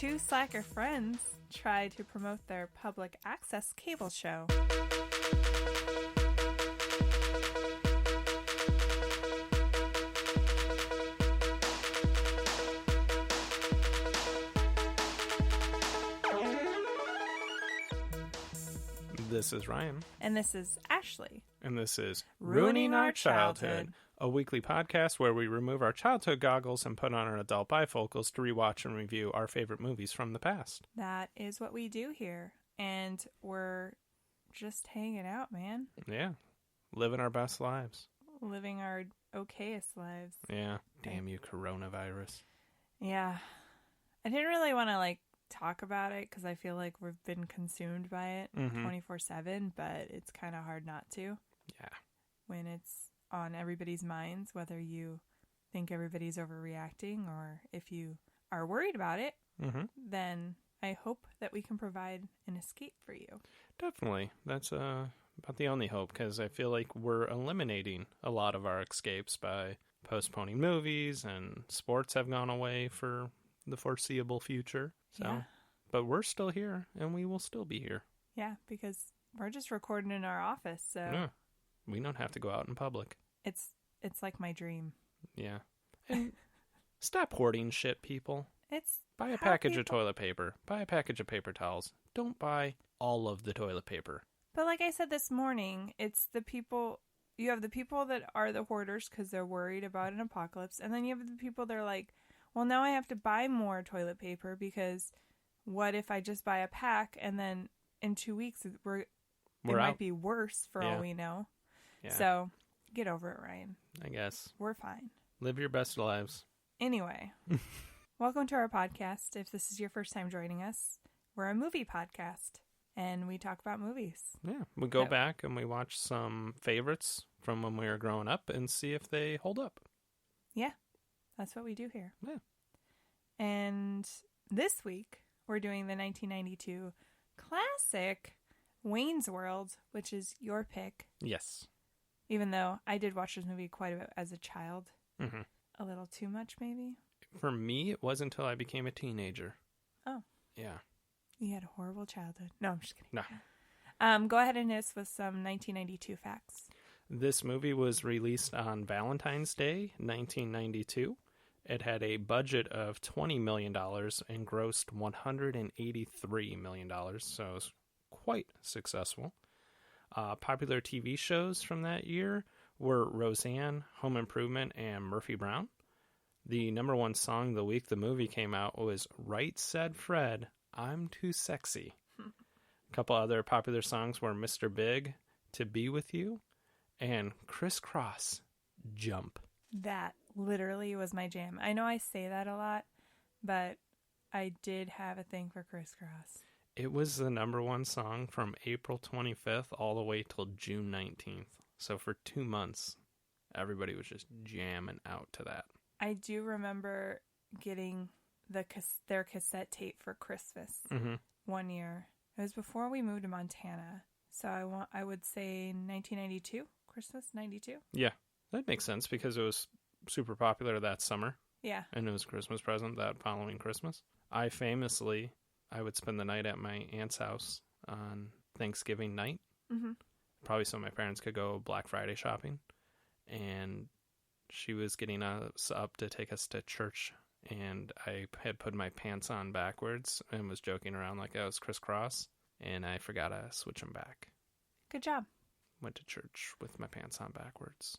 Two slacker friends try to promote their public access cable show. This is Ryan. And this is Ashley. And this is Ruining Our Childhood, a weekly podcast where we remove our childhood goggles and put on our adult bifocals to rewatch and review our favorite movies from the past. That is what we do here. And we're just hanging out, man. Yeah. Living our best lives. Living our okayest lives. Yeah. Damn you, coronavirus. Yeah. I didn't really want to, talk about it because I feel like we've been consumed by it 24/7, but it's kind of hard not to. Yeah. When it's on everybody's minds, whether you think everybody's overreacting or if you are worried about it, then I hope that we can provide an escape for you. Definitely. That's about the only hope, because I feel like we're eliminating a lot of our escapes by postponing movies, and sports have gone away for the foreseeable future. So, yeah. But we're still here, and we will still be here. Yeah, because we're just recording in our office, so yeah. We don't have to go out in public. It's like my dream. Yeah. And stop hoarding shit, people. Buy a package of toilet paper. Buy a package of paper towels. Don't buy all of the toilet paper. But like I said this morning, it's the people... You have the people that are the hoarders because they're worried about an apocalypse, and then you have the people that are like, well, now I have to buy more toilet paper because what if I just buy a pack and then in 2 weeks it might be worse for all we know. Yeah. So get over it, Ryan. I guess. We're fine. Live your best lives. Anyway, welcome to our podcast. If this is your first time joining us, we're a movie podcast and we talk about movies. Yeah, we go back and we watch some favorites from when we were growing up and see if they hold up. Yeah. That's what we do here. Yeah. And this week, we're doing the 1992 classic Wayne's World, which is your pick. Yes. Even though I did watch this movie quite a bit as a child. Mm-hmm. A little too much, maybe? For me, it wasn't until I became a teenager. Oh. Yeah. You had a horrible childhood. No, I'm just kidding. No. Go ahead and hit us with some 1992 facts. This movie was released on Valentine's Day, 1992. It had a budget of $20 million and grossed $183 million, so it was quite successful. Popular TV shows from that year were Roseanne, Home Improvement, and Murphy Brown. The number one song the week the movie came out was Right Said Fred, I'm Too Sexy. A couple other popular songs were Mr. Big, To Be With You, and Criss Cross, Jump. That literally was my jam. I know I say that a lot, but I did have a thing for Criss Cross. It was the number one song from April 25th all the way till June 19th. So for 2 months, everybody was just jamming out to that. I do remember getting their cassette tape for Christmas one year. It was before we moved to Montana. So I would say 1992, Christmas 92. Yeah, that makes sense because it was super popular that summer. Yeah. And it was a Christmas present that following Christmas. I would spend the night at my aunt's house on Thanksgiving night. Mm-hmm. Probably so my parents could go Black Friday shopping. And she was getting us up to take us to church. And I had put my pants on backwards and was joking around like I was Criss Cross. And I forgot to switch them back. Good job. Went to church with my pants on backwards.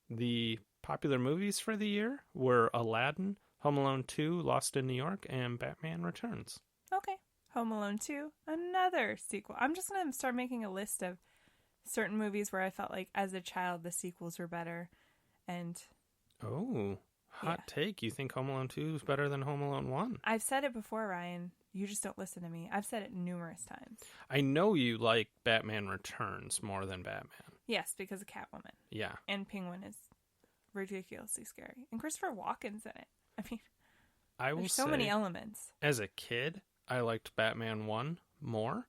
The popular movies for the year were Aladdin, Home Alone 2, Lost in New York, and Batman Returns. Okay. Home Alone 2, another sequel. I'm just going to start making a list of certain movies where I felt like as a child the sequels were better. And oh, hot take. You think Home Alone 2 is better than Home Alone 1? I've said it before, Ryan. You just don't listen to me. I've said it numerous times. I know you like Batman Returns more than Batman. Yes, because of Catwoman. Yeah. And Penguin is ridiculously scary. And Christopher Walken's in it. I mean, there's so many elements. As a kid, I liked Batman 1 more.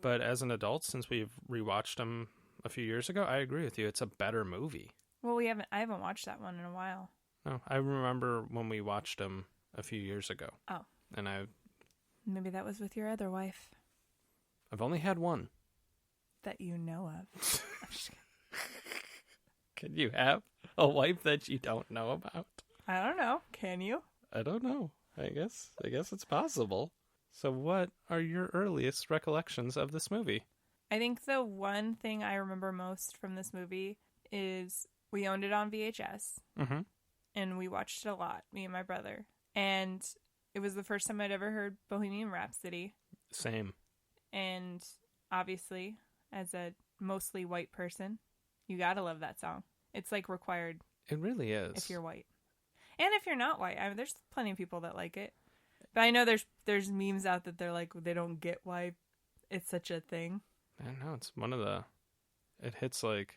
But as an adult, since we've rewatched them a few years ago, I agree with you. It's a better movie. Well, I haven't watched that one in a while. No, I remember when we watched them a few years ago. Oh. And I Maybe that was with your other wife I've only had one. that you know of. I'm just kidding. Can you have a wife that you don't know about? I don't know. Can you? I don't know. I guess it's possible. So what are your earliest recollections of this movie? I think the one thing I remember most from this movie is we owned it on VHS Mm-hmm. and we watched it a lot, me and my brother. And it was the first time I'd ever heard Bohemian Rhapsody. Same. And obviously, as a mostly white person, you gotta love that song. It's like required It really is. if you're white. And if you're not white, I mean, there's plenty of people that like it. But I know there's memes out that they're like, they don't get why it's such a thing. I don't know. It's one of the. It hits like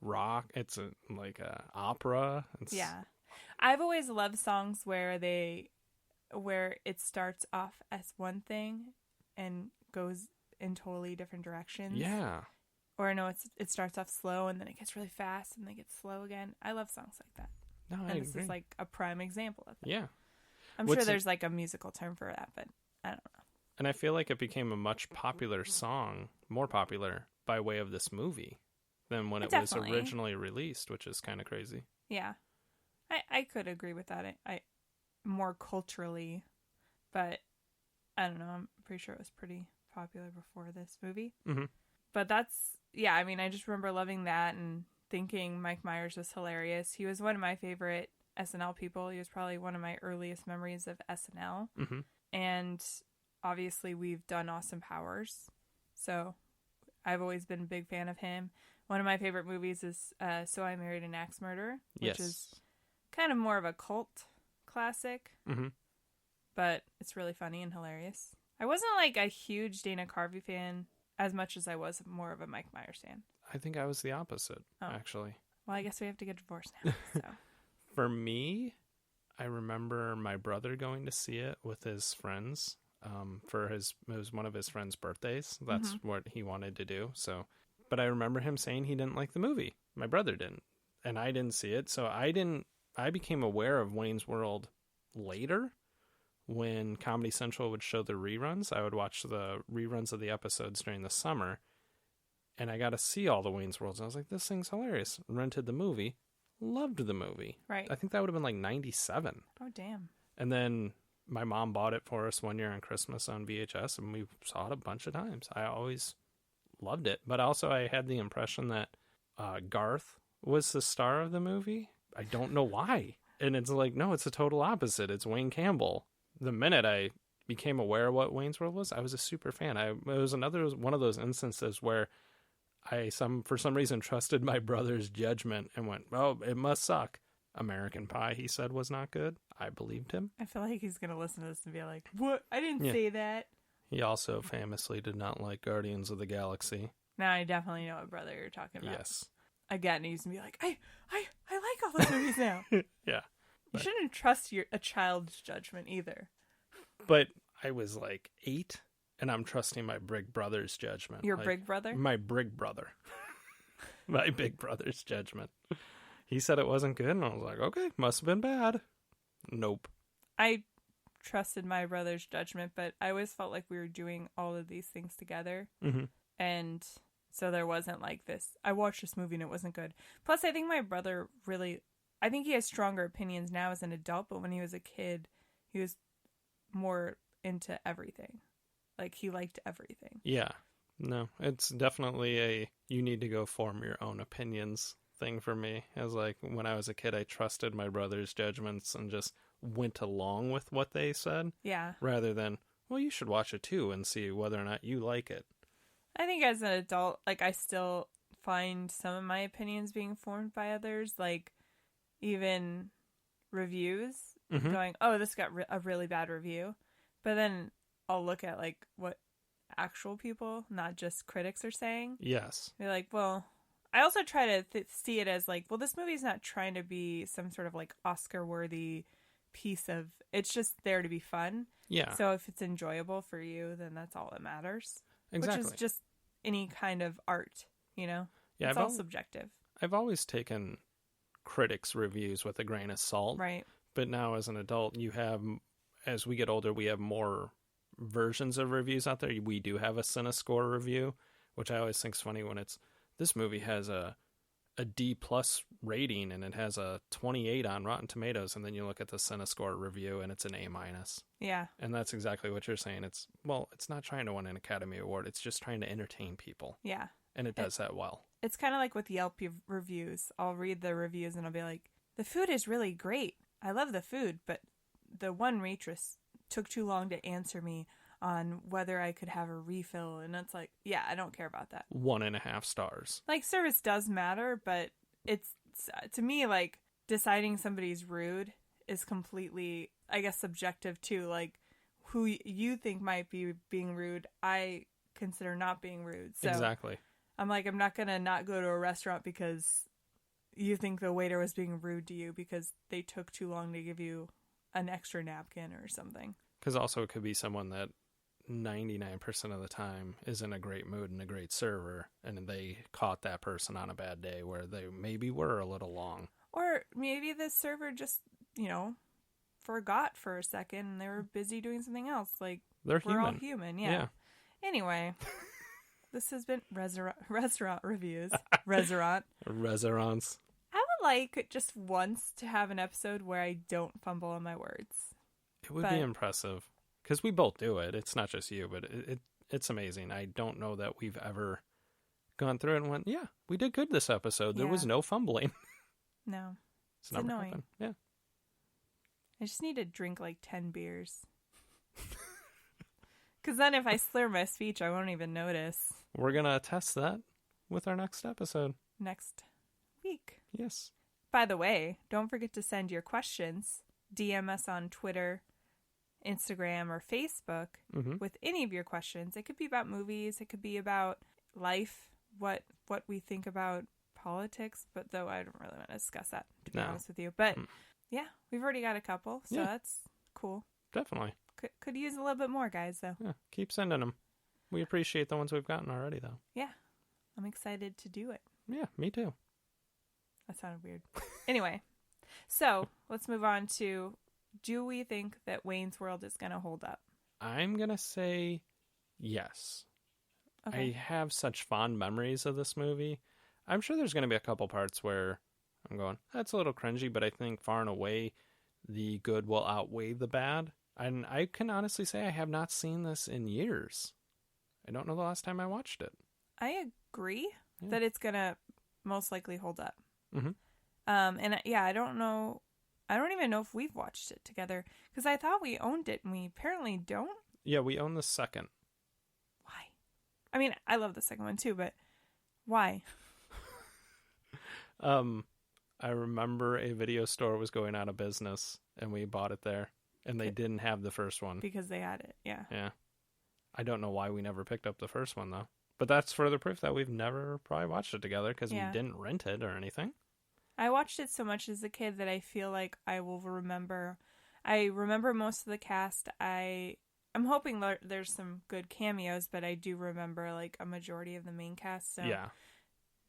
rock. It's like a opera. Yeah. I've always loved songs where it starts off as one thing and goes in totally different directions. Yeah. Or no, it starts off slow and then it gets really fast and then it gets slow again. I love songs like that. No, I And this agree. is like a prime example of that. Yeah. I'm What's sure it- there's like a musical term for that, but I don't know. And I feel like it became a much popular song, more popular by way of this movie than when it was Definitely. originally released, which is kind of crazy. Yeah. I could agree with that. I more culturally, but I don't know. I'm pretty sure it was pretty popular before this movie. Mm-hmm. But yeah, I mean, I just remember loving that and thinking Mike Myers was hilarious. He was one of my favorite SNL people. He was probably one of my earliest memories of SNL. Mm-hmm. And obviously we've done Austin Powers. So I've always been a big fan of him. One of my favorite movies is So I Married an Axe Murderer, which is kind of more of a cult classic, Mm-hmm. but it's really funny and hilarious. I wasn't like a huge Dana Carvey fan as much as I was more of a Mike Myers fan. I think I was the opposite, Oh. actually. Well, I guess we have to get divorced now. So For me, I remember my brother going to see it with his friends. It was one of his friends' birthdays. That's what he wanted to do. So, but I remember him saying he didn't like the movie. My brother didn't, and I didn't see it. So I became aware of Wayne's World later when Comedy Central would show the reruns. I would watch the reruns of the episodes during the summer, and I got to see all the Wayne's Worlds. And I was like, this thing's hilarious. Rented the movie. Loved the movie. right. I think that would have been like 97. Oh damn. And then my mom bought it for us one year on Christmas on VHS, and we saw it a bunch of times. I always loved it. But also I had the impression that Garth was the star of the movie. I don't know why. And it's like, no, it's the total opposite. It's Wayne Campbell. The minute I became aware of what Wayne's World was, I was a super fan. It was another one of those instances where for some reason trusted my brother's judgment and went, oh, it must suck. American Pie, he said, was not good. I believed him. I feel like he's going to listen to this and be like, what? I didn't Yeah. say that. He also famously did not like Guardians of the Galaxy. Now I definitely know what brother you're talking about. Yes. Again, he's going to be like, I like all those movies now. Yeah. You shouldn't trust a child's judgment either. But I was like 8, and I'm trusting my big brother's judgment. Your Like, big brother? My big brother. My big brother's judgment. He said it wasn't good, and I was like, okay, must have been bad. Nope. I trusted my brother's judgment, but I always felt like we were doing all of these things together. Mm-hmm. And so there wasn't like this, I watched this movie and it wasn't good. Plus, I think my brother I think he has stronger opinions now as an adult, but when he was a kid, he was more into everything. Like, he liked everything. Yeah. No, it's definitely you need to go form your own opinions thing for me. As like when I was a kid, I trusted my brother's judgments and just went along with what they said Yeah. rather than, well, you should watch it too and see whether or not you like it. I think as an adult, like, I still find some of my opinions being formed by others, like even reviews Mhm. going, oh, this got a really bad review. But then I'll look at like what actual people, not just critics, are saying. Yes. Be like, well, I also try to see it as like, well, this movie's not trying to be some sort of like Oscar-worthy piece of, it's just there to be fun. Yeah. So if it's enjoyable for you, then that's all that matters. Exactly. Which is just any kind of art, you know? Yeah, It's all subjective. I've always taken critics' reviews with a grain of salt. Right. But now as an adult, as we get older, we have more versions of reviews out there. We do have a CineScore review, which I always think is funny when it's, this movie has a D plus rating and it has a 28 on Rotten Tomatoes, and then you look at the CineScore review and it's an A minus. Yeah. And that's exactly what you're saying. It's not trying to win an Academy Award. It's just trying to entertain people. Yeah. And it does that well. It's kind of like with Yelp reviews. I'll read the reviews and I'll be like, the food is really great. I love the food, but the one waitress took too long to answer me on whether I could have a refill. And it's like, yeah, I don't care about that. 1.5 stars. Like, service does matter, but it's, to me, like, deciding somebody's rude is completely, I guess, subjective too. Like, who you think might be being rude, I consider not being rude. So Exactly. I'm like, I'm not going to not go to a restaurant because you think the waiter was being rude to you because they took too long to give you an extra napkin or something. Because also it could be someone that 99% of the time is in a great mood and a great server, and they caught that person on a bad day where they maybe were a little long. Or maybe the server just, forgot for a second and they were busy doing something else. Like, They're we're human. all human, yeah. Anyway, this has been restaurant reviews. Restaurant. Restaurants. I would like just once to have an episode where I don't fumble on my words. It would be impressive. Because we both do it. It's not just you, but it's amazing. I don't know that we've ever gone through it and went, yeah, we did good this episode. There was no fumbling. No. It's never annoying. happened. Yeah. I just need to drink like 10 beers. Because then if I slur my speech, I won't even notice. We're going to test that with our next episode. Next week. Yes. By the way, don't forget to send your questions. DM us on Twitter, Instagram, or Facebook with any of your questions. It could be about movies. It could be about life, what we think about politics. But though I don't really want to discuss that, to be honest with you. But yeah, we've already got a couple, so that's cool. Definitely. Could use a little bit more, guys, though. Yeah, keep sending them. We appreciate the ones we've gotten already, though. Yeah, I'm excited to do it. Yeah, me too. That sounded weird. Anyway, so let's move on to, do we think that Wayne's World is going to hold up? I'm going to say yes. Okay. I have such fond memories of this movie. I'm sure there's going to be a couple parts where I'm going, that's a little cringy, but I think far and away the good will outweigh the bad. And I can honestly say I have not seen this in years. I don't know the last time I watched it. I agree that it's going to most likely hold up. Mm-hmm. I don't know. I don't even know if we've watched it together because I thought we owned it and we apparently don't. Yeah, we own the second. Why? I mean, I love the second one too, but why? I remember a video store was going out of business and we bought it there and they didn't have the first one. Because they had it, yeah. Yeah. I don't know why we never picked up the first one though. But that's further proof that we've never probably watched it together because we didn't rent it or anything. I watched it so much as a kid that I feel like I will remember. I remember most of the cast. I'm hoping there's some good cameos, but I do remember like a majority of the main cast. So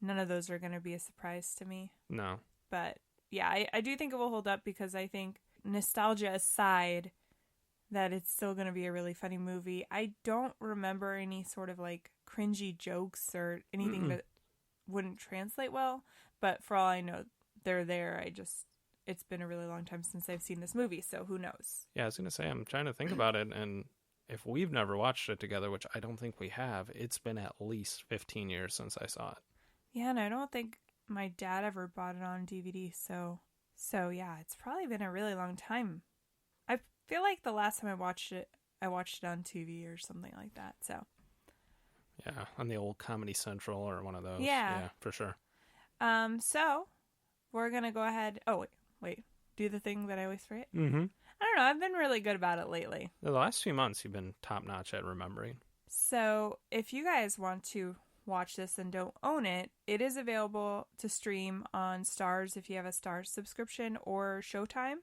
none of those are going to be a surprise to me. No. But yeah, I do think it will hold up because I think, nostalgia aside, that it's still going to be a really funny movie. I don't remember any sort of like cringy jokes or anything that wouldn't translate well. But for all I know, they're there. It's been a really long time since I've seen this movie, so who knows? Yeah, I was going to say, I'm trying to think about it, and if we've never watched it together, which I don't think we have, it's been at least 15 years since I saw it. Yeah, and I don't think my dad ever bought it on DVD, so yeah, it's probably been a really long time. I feel like the last time I watched it on TV or something like that, so. Yeah, on the old Comedy Central or one of those. Yeah, for sure. So we're going to go ahead. Oh, wait. Do the thing that I always forget? Mm-hmm. I don't know. I've been really good about it lately. The last few months, you've been top-notch at remembering. So if you guys want to watch this and don't own it, it is available to stream on Starz if you have a Starz subscription, or Showtime,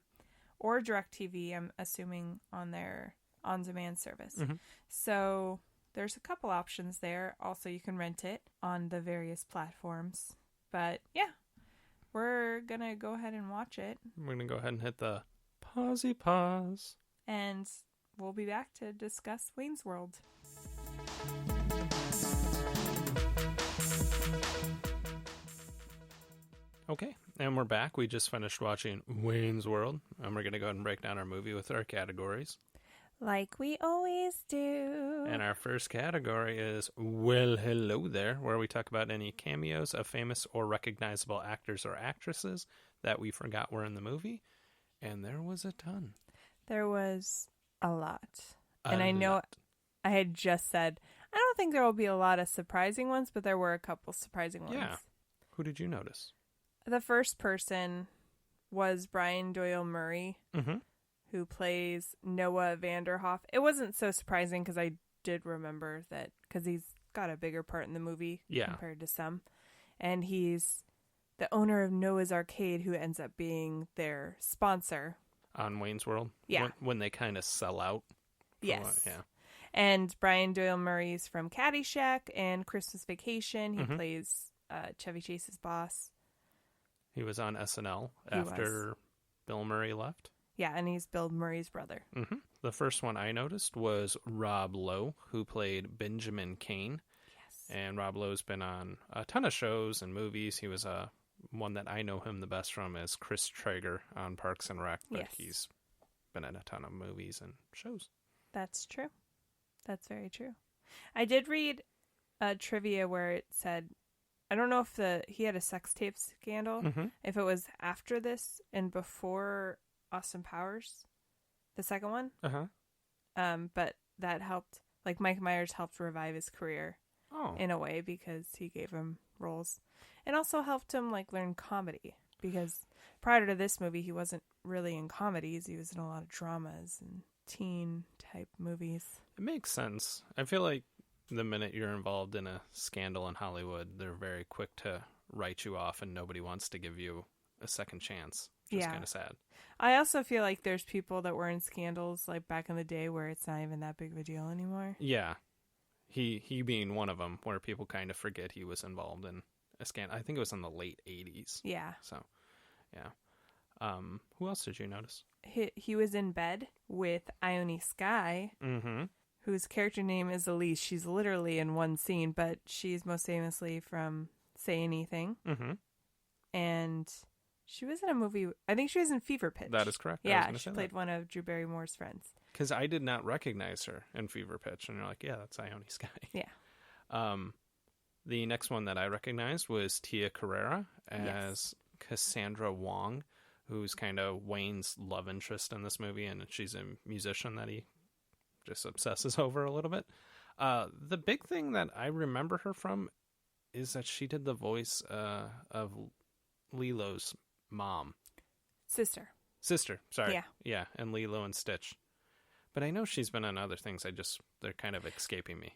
or DirecTV, I'm assuming, on their on-demand service. Mm-hmm. So there's a couple options there. Also, you can rent it on the various platforms. But yeah, we're going to go ahead and watch it. We're going to go ahead and hit the pause. And we'll be back to discuss Wayne's World. Okay, and we're back. We just finished watching Wayne's World, and we're going to go ahead and break down our movie with our categories. Like we always do. And our first category is Well, Hello There, where we talk about any cameos of famous or recognizable actors or actresses that we forgot were in the movie. And there was a ton. There was a lot. I know I had just said, I don't think there will be a lot of surprising ones, but there were a couple surprising ones. Yeah. Who did you notice? The first person was Brian Doyle Murray, who plays Noah Vanderhoff. It wasn't so surprising because I did remember that, because he's got a bigger part in the movie compared to some. And he's the owner of Noah's Arcade, who ends up being their sponsor. On Wayne's World? Yeah. When they kind of sell out? Yes. Yeah. And Brian Doyle Murray's from Caddyshack and Christmas Vacation. He plays Chevy Chase's boss. He was on SNL after Bill Murray left. Yeah, and he's Bill Murray's brother. The first one I noticed was Rob Lowe, who played Benjamin Kane. Yes. And Rob Lowe's been on a ton of shows and movies. He was one that I know him the best from is Chris Traeger on Parks and Rec, but he's been in a ton of movies and shows. That's true. That's very true. I did read a trivia where it said, I don't know if he had a sex tape scandal, if it was after this and before Austin Powers, the second one. But that helped, like Mike Myers helped revive his career in a way because he gave him roles. And also helped him like learn comedy because prior to this movie, he wasn't really in comedies. He was in a lot of dramas and teen type movies. It makes sense. I feel like the minute you're involved in a scandal in Hollywood, they're very quick to write you off and nobody wants to give you a second chance. Which is kind of sad. I also feel like there's people that were in scandals like back in the day where it's not even that big of a deal anymore. Yeah. He being one of them where people kind of forget he was involved in a scandal. I think it was in the late 80s. Yeah. So, yeah. Who else did you notice? He was in bed with Ione Skye, whose character name is Elise. She's literally in one scene, but she's most famously from Say Anything. And she was in a movie, I think she was in Fever Pitch. That is correct. Yeah, she played one of Drew Barrymore's friends. Because I did not recognize her in Fever Pitch. And you're like, yeah, that's Ione Skye. Yeah. The next one that I recognized was Tia Carrere as Cassandra Wong, who's kind of Wayne's love interest in this movie. And she's a musician that he just obsesses over a little bit. The big thing that I remember her from is that she did the voice of Lilo's mom. Sister, sorry. Yeah, and Lilo and Stitch. But I know she's been on other things. They're kind of escaping me.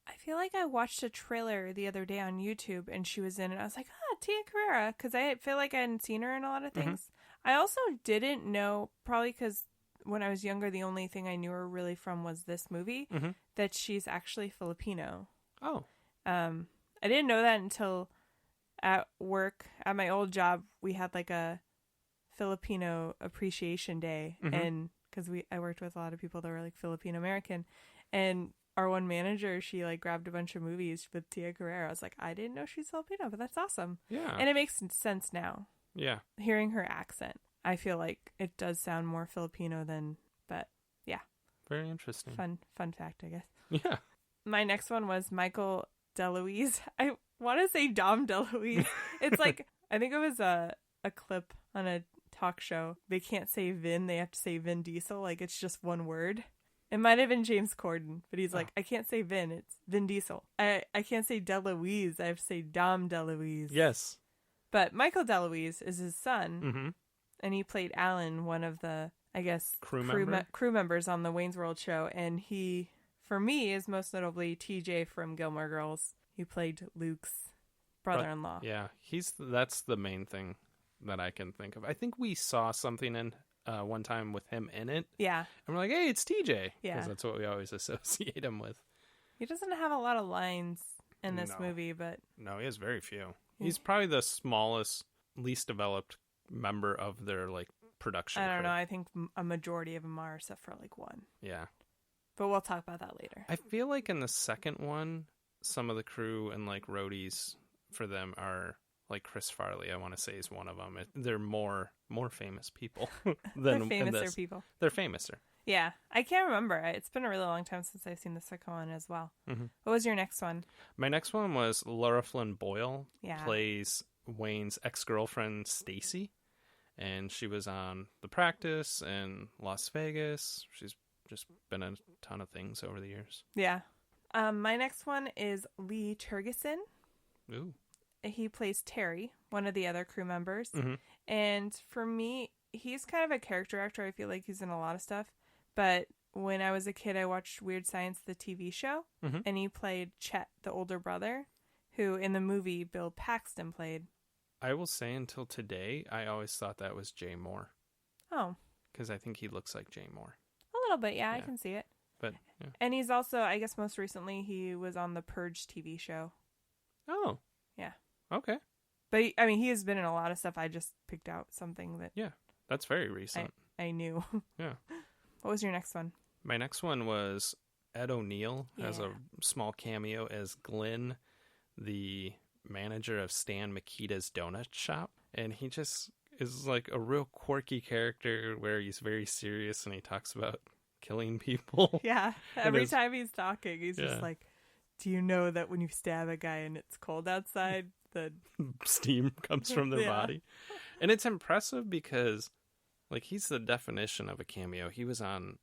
I feel like I watched a trailer the other day on YouTube and she was in it. I was like, Tia Carrere, because I feel like I hadn't seen her in a lot of things. I also didn't know, probably because when I was younger, the only thing I knew her really from was this movie, that she's actually Filipino. Oh. I didn't know that until at work, at my old job, we had like a Filipino appreciation day. And because I worked with a lot of people that were like Filipino American, and our one manager, she like grabbed a bunch of movies with Tia Carrere. I was like, I didn't know she's Filipino, but that's awesome. Yeah. And it makes sense now. Yeah. Hearing her accent, I feel like it does sound more Filipino than, but yeah. Very interesting. Fun fact, I guess. Yeah. My next one was Michael DeLuise. I want to say Dom DeLuise. It's like, I think it was a clip on a talk show. They can't say Vin, they have to say Vin Diesel. Like, it's just one word. It might have been James Corden, but he's like, I can't say Vin, it's Vin Diesel. I can't say DeLuise, I have to say Dom DeLuise. Yes. But Michael DeLuise is his son, and he played Alan, one of the, I guess, crew members on the Wayne's World show. And he, for me, is most notably TJ from Gilmore Girls. He played Luke's brother-in-law. Yeah, that's the main thing that I can think of. I think we saw something in one time with him in it. Yeah. And we're like, hey, it's TJ. Yeah. Because that's what we always associate him with. He doesn't have a lot of lines in this movie, but... No, he has very few. He's probably the smallest, least developed member of their, like, production I don't crew. know. I think a majority of them are, except for like one. Yeah. But we'll talk about that later. I feel like in the second one, some of the crew and like roadies for them are like Chris Farley. I want to say is one of them. They're more famous people They're than famouser people. They're famouser. Yeah, I can't remember. It's been a really long time since I've seen the second one as well. Mm-hmm. What was your next one? My next one was Laura Flynn Boyle. Yeah. Plays Wayne's ex-girlfriend Stacy, and she was on The Practice and Las Vegas. She's just been in a ton of things over the years. Yeah. My next one is Lee Tergesen. Ooh. He plays Terry, one of the other crew members. Mm-hmm. And for me, he's kind of a character actor. I feel like he's in a lot of stuff. But when I was a kid, I watched Weird Science, the TV show. Mm-hmm. And he played Chet, the older brother, who in the movie Bill Paxton played. I will say until today, I always thought that was Jay Moore. Oh. Because I think he looks like Jay Moore. A little bit, yeah, I can see it. But, yeah. And he's also, I guess most recently, he was on the Purge TV show. Oh. Yeah. Okay. But, he has been in a lot of stuff. I just picked out something that... Yeah, that's very recent. I knew. Yeah. What was your next one? My next one was Ed O'Neill has a small cameo as Glenn, the manager of Stan Mikita's donut shop. And he just is like a real quirky character where he's very serious and he talks about killing people. Yeah. Every time he's talking, he's just like, do you know that when you stab a guy and it's cold outside, the steam comes from their body? And it's impressive because, like, he's the definition of a cameo. He was on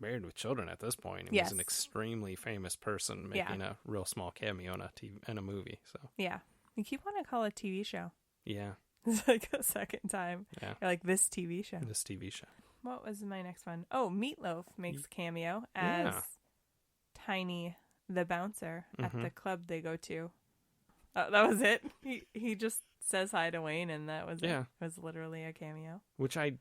Married with Children at this point. He was an extremely famous person making a real small cameo in a movie. So yeah. You keep wanting to call it a TV show. Yeah. It's like the second time. Yeah. You're like, this TV show. This TV show. What was my next one? Oh, Meatloaf makes a cameo as Tiny the bouncer at the club they go to. That was it. He just says hi to Wayne, and that was it. It was literally a cameo. Which I've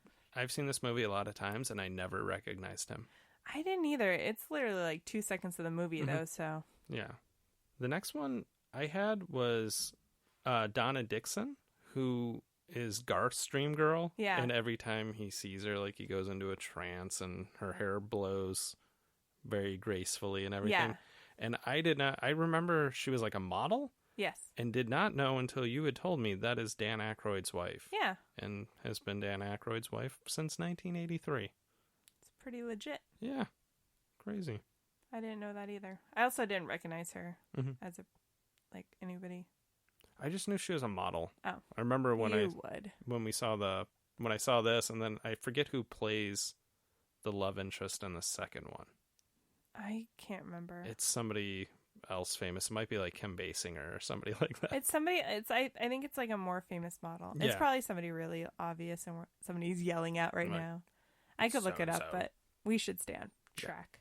seen this movie a lot of times, and I never recognized him. I didn't either. It's literally like 2 seconds of the movie, though, so... Yeah. The next one I had was Donna Dixon, who is Garth's dream girl. Yeah. And every time he sees her, like, he goes into a trance, and her hair blows very gracefully and everything. Yeah. And I remember she was like a model. Yes. And did not know until you had told me that is Dan Aykroyd's wife. Yeah. And has been Dan Aykroyd's wife since 1983. It's pretty legit. Yeah. Crazy. I didn't know that either. I also didn't recognize her as anybody. I just knew she was a model. Oh. I remember when I saw this, and then I forget who plays the love interest in the second one. I can't remember. It's somebody else famous. It might be like Kim Basinger or somebody like that. It's somebody. I think it's like a more famous model. It's probably somebody really obvious and somebody he's yelling at right now. I could look it up, but we should stay on track.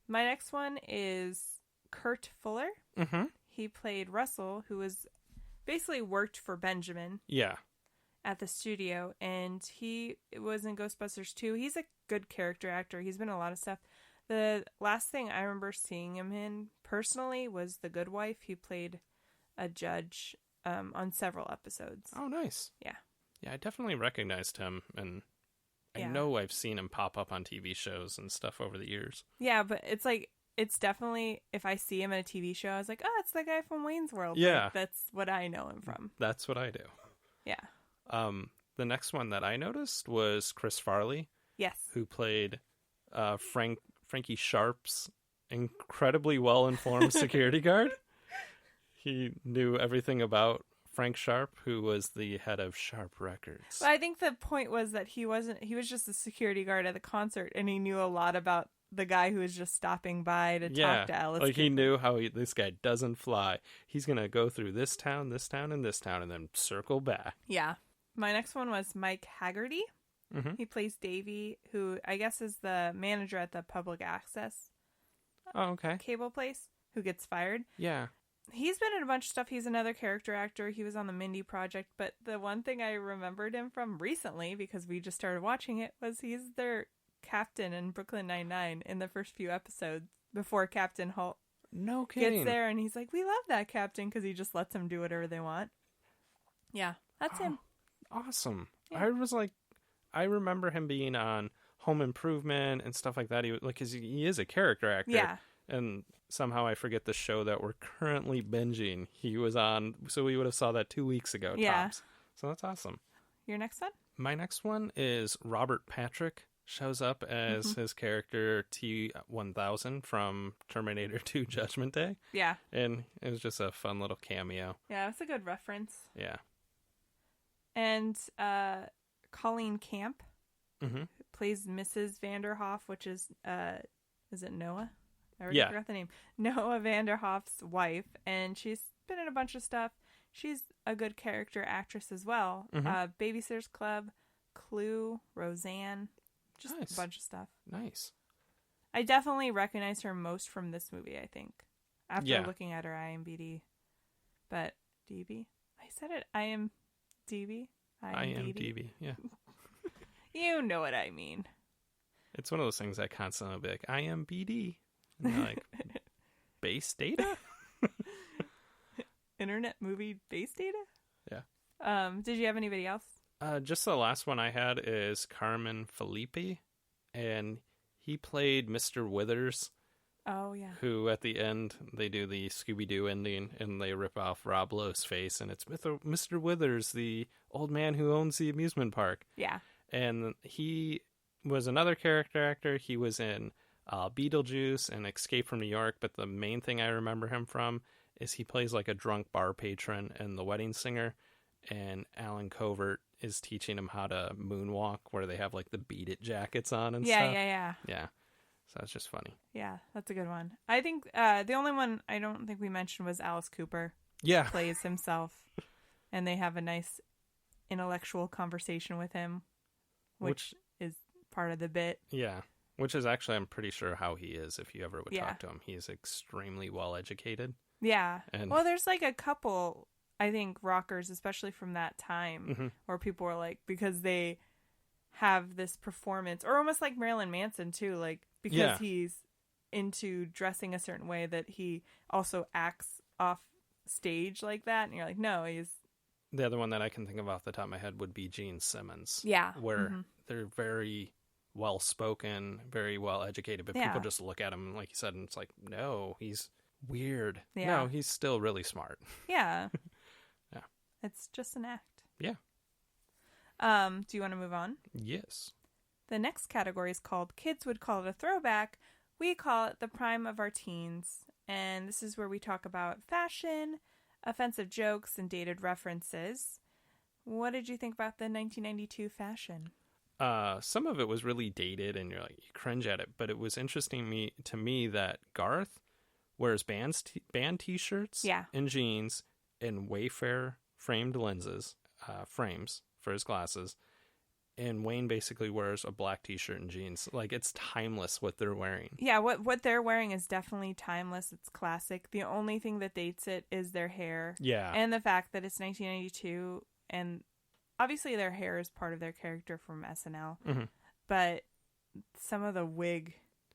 My next one is Kurt Fuller. Mm-hmm. He played Russell, who was basically worked for Benjamin. Yeah. At the studio, and he was in Ghostbusters 2. He's a good character actor. He's been in a lot of stuff. The last thing I remember seeing him in personally was The Good Wife. He played a judge on several episodes. Oh, nice. Yeah. Yeah, I definitely recognized him, and I know I've seen him pop up on TV shows and stuff over the years. Yeah, but it's definitely, if I see him in a TV show, I was like, oh, it's the guy from Wayne's World. Yeah. Like, that's what I know him from. That's what I do. Yeah. The next one that I noticed was Chris Farley. Yes. Who played Frankie Sharp's incredibly well-informed security guard. He knew everything about Frank Sharp, who was the head of Sharp Records. But I think the point was that he was just a security guard at the concert, and he knew a lot about the guy who was just stopping by to talk to Alice. Like he knew how this guy doesn't fly. He's going to go through this town, and this town, and then circle back. Yeah. My next one was Mike Haggerty. Mm-hmm. He plays Davey, who I guess is the manager at the public access cable place, who gets fired. Yeah. He's been in a bunch of stuff. He's another character actor. He was on the Mindy Project. But the one thing I remembered him from recently, because we just started watching it, was he's their captain in Brooklyn Nine-Nine in the first few episodes before Captain Holt gets there. And he's like, we love that captain, because he just lets them do whatever they want. Yeah, that's him. Awesome. Yeah. I remember him being on Home Improvement and stuff like that. Because he is a character actor. Yeah. And somehow I forget the show that we're currently binging. He was on, so we would have saw that 2 weeks ago. Yeah. Tops. So that's awesome. Your next one? My next one is Robert Patrick shows up as his character T-1000 from Terminator 2 Judgment Day. Yeah. And it was just a fun little cameo. Yeah, that's a good reference. Yeah. And Colleen Camp Mm-hmm. plays Mrs. Vanderhoff, which is it Noah? I already Yeah. forgot the name. Noah Vanderhoff's wife, and she's been in a bunch of stuff. She's a good character actress as well. Babysitter's Club, Clue, Roseanne, just Nice. a bunch of stuff. Nice. I definitely recognize her most from this movie, I think, after Yeah. looking at her IMDb. But DB? I said it. IMDb? IMDb. Yeah. You know what I mean. It's one of those things I constantly be like, IMBD. And they're like, base data? Internet movie base data? Yeah. Did you have anybody else? Just the last one I had is Carmen Felipe. And he played Mr. Withers, Oh, yeah. who at the end, they do the Scooby-Doo ending and they rip off Rob Lowe's face. And it's Mr. Withers, the old man who owns the amusement park. Yeah. And he was another character actor. He was in Beetlejuice and Escape from New York, but the main thing I remember him from is he plays like a drunk bar patron in The Wedding Singer, and Alan Covert is teaching him how to moonwalk, where they have like the Beat It jackets on and Yeah, stuff. yeah. So that's just funny. Yeah, that's a good one. I think the only one I don't think we mentioned was Alice Cooper. Yeah. Plays himself, and they have a nice intellectual conversation with him, which is part of the bit. Yeah. Which is actually, I'm pretty sure how he is if you ever would Yeah. talk to him. He's extremely well educated. Yeah. And Well, there's like a couple, I think, rockers, especially from that time, Mhm. where people were like, because they have this performance, or almost like Marilyn Manson too, like because Yeah. he's into dressing a certain way that he also acts off stage like that, and you're like, no, he's the other one that I can think of off the top of my head would be Gene Simmons. yeah, Where Mhm. they're very well spoken, very well educated, but Yeah. people just look at him like you said, and it's like, no, he's weird. Yeah. No, he's still really smart. yeah, Yeah. it's just an act. Yeah. Do you want to move on? Yes. The next category is called Kids Would Call It a Throwback. We call it the prime of our teens. And this is where we talk about fashion, offensive jokes, and dated references. What did you think about the 1992 fashion? Some of it was really dated, and you're like, you cringe at it. But it was interesting to me that Garth wears band T-shirts Yeah. and jeans and Wayfair framed lenses, frames for his glasses. And Wayne basically wears a black T-shirt and jeans. Like, it's timeless what they're wearing. Yeah, what they're wearing is definitely timeless. It's classic. The only thing that dates it is their hair. Yeah. And the fact that it's 1992, and obviously their hair is part of their character from SNL. Mhm. But some of the wig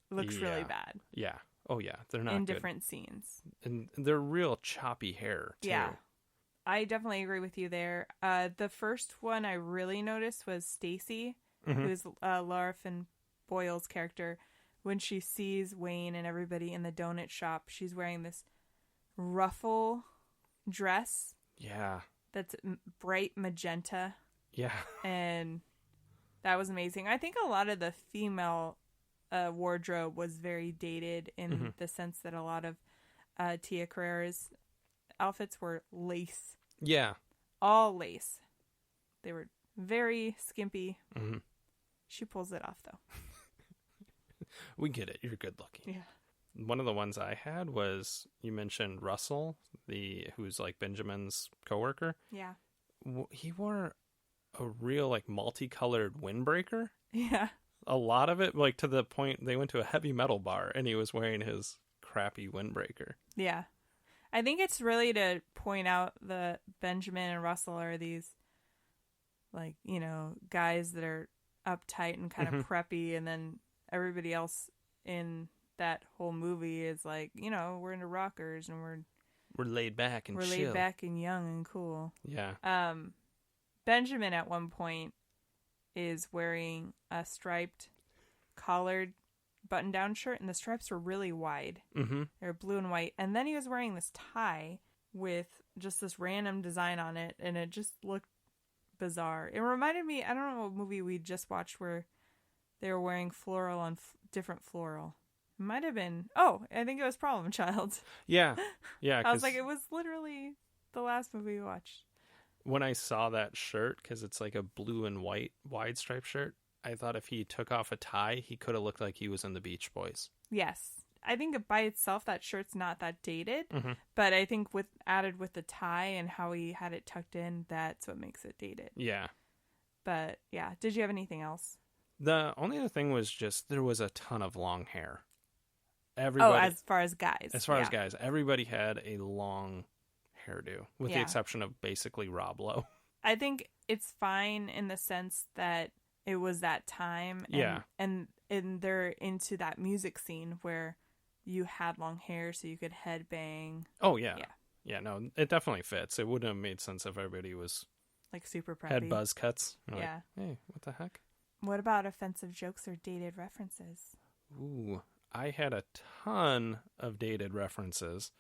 looks really Yeah. bad Yeah. Oh, yeah. They're not in good. different scenes. And they're real choppy hair, too. Yeah. I definitely agree with you there. The first one I really noticed was Stacy, Mhm. who's Laura Finn Boyle's character. When she sees Wayne and everybody in the donut shop, she's wearing this ruffle dress Yeah. that's bright magenta, Yeah. and that was amazing. I think a lot of the female wardrobe was very dated in Mhm. the sense that a lot of Tia Carrere's outfits were lace. Yeah. All lace. They were very skimpy. hmm She pulls it off, though. We get it. You're good looking. Yeah. One of the ones I had was, you mentioned Russell, who's like Benjamin's coworker. Yeah. He wore a real like multicolored windbreaker. Yeah. A lot of it, like to the point they went to a heavy metal bar and he was wearing his crappy windbreaker. Yeah. I think it's really to point out that Benjamin and Russell are these, like, you know, guys that are uptight and kind of preppy, and then everybody else in that whole movie is like, you know, we're into rockers and We're laid back and we're chill. laid back and young and cool. Yeah. Benjamin at one point is wearing a striped collared button-down shirt, and the stripes were really wide. Mm-hmm. They're blue and white. And then he was wearing this tie with just this random design on it, and it just looked bizarre. It reminded me, I don't know what movie we just watched where they were wearing floral on different floral. It might have been, I think it was Problem Child. Yeah. Yeah. I was like, it was literally the last movie we watched. When I saw that shirt, because it's like a blue and white wide stripe shirt, I thought if he took off a tie, he could have looked like he was in the Beach Boys. Yes. I think by itself, that shirt's not that dated. Mm-hmm. But I think added with the tie and how he had it tucked in, that's what makes it dated. Yeah. But yeah, did you have anything else? The only other thing was just there was a ton of long hair. Everybody, as far as guys. as guys, everybody had a long hairdo, with the exception of basically Rob Lowe. I think it's fine in the sense that it was that time. And they're into that music scene where you had long hair so you could headbang. Oh, yeah. Yeah, no, it definitely fits. It wouldn't have made sense if everybody was like super preppy. Had buzz cuts. Yeah. Like, hey, what the heck? What about offensive jokes or dated references? Ooh, I had a ton of dated references.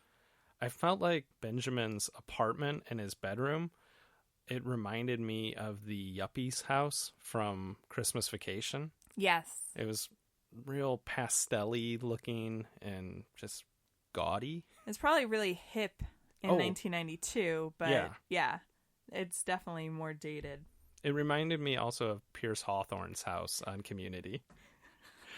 I felt like Benjamin's apartment and his bedroom, it reminded me of the Yuppies house from Christmas Vacation. Yes. It was real pastel-y looking and just gaudy. It's probably really hip in 1992, but yeah, it's definitely more dated. It reminded me also of Pierce Hawthorne's house on Community.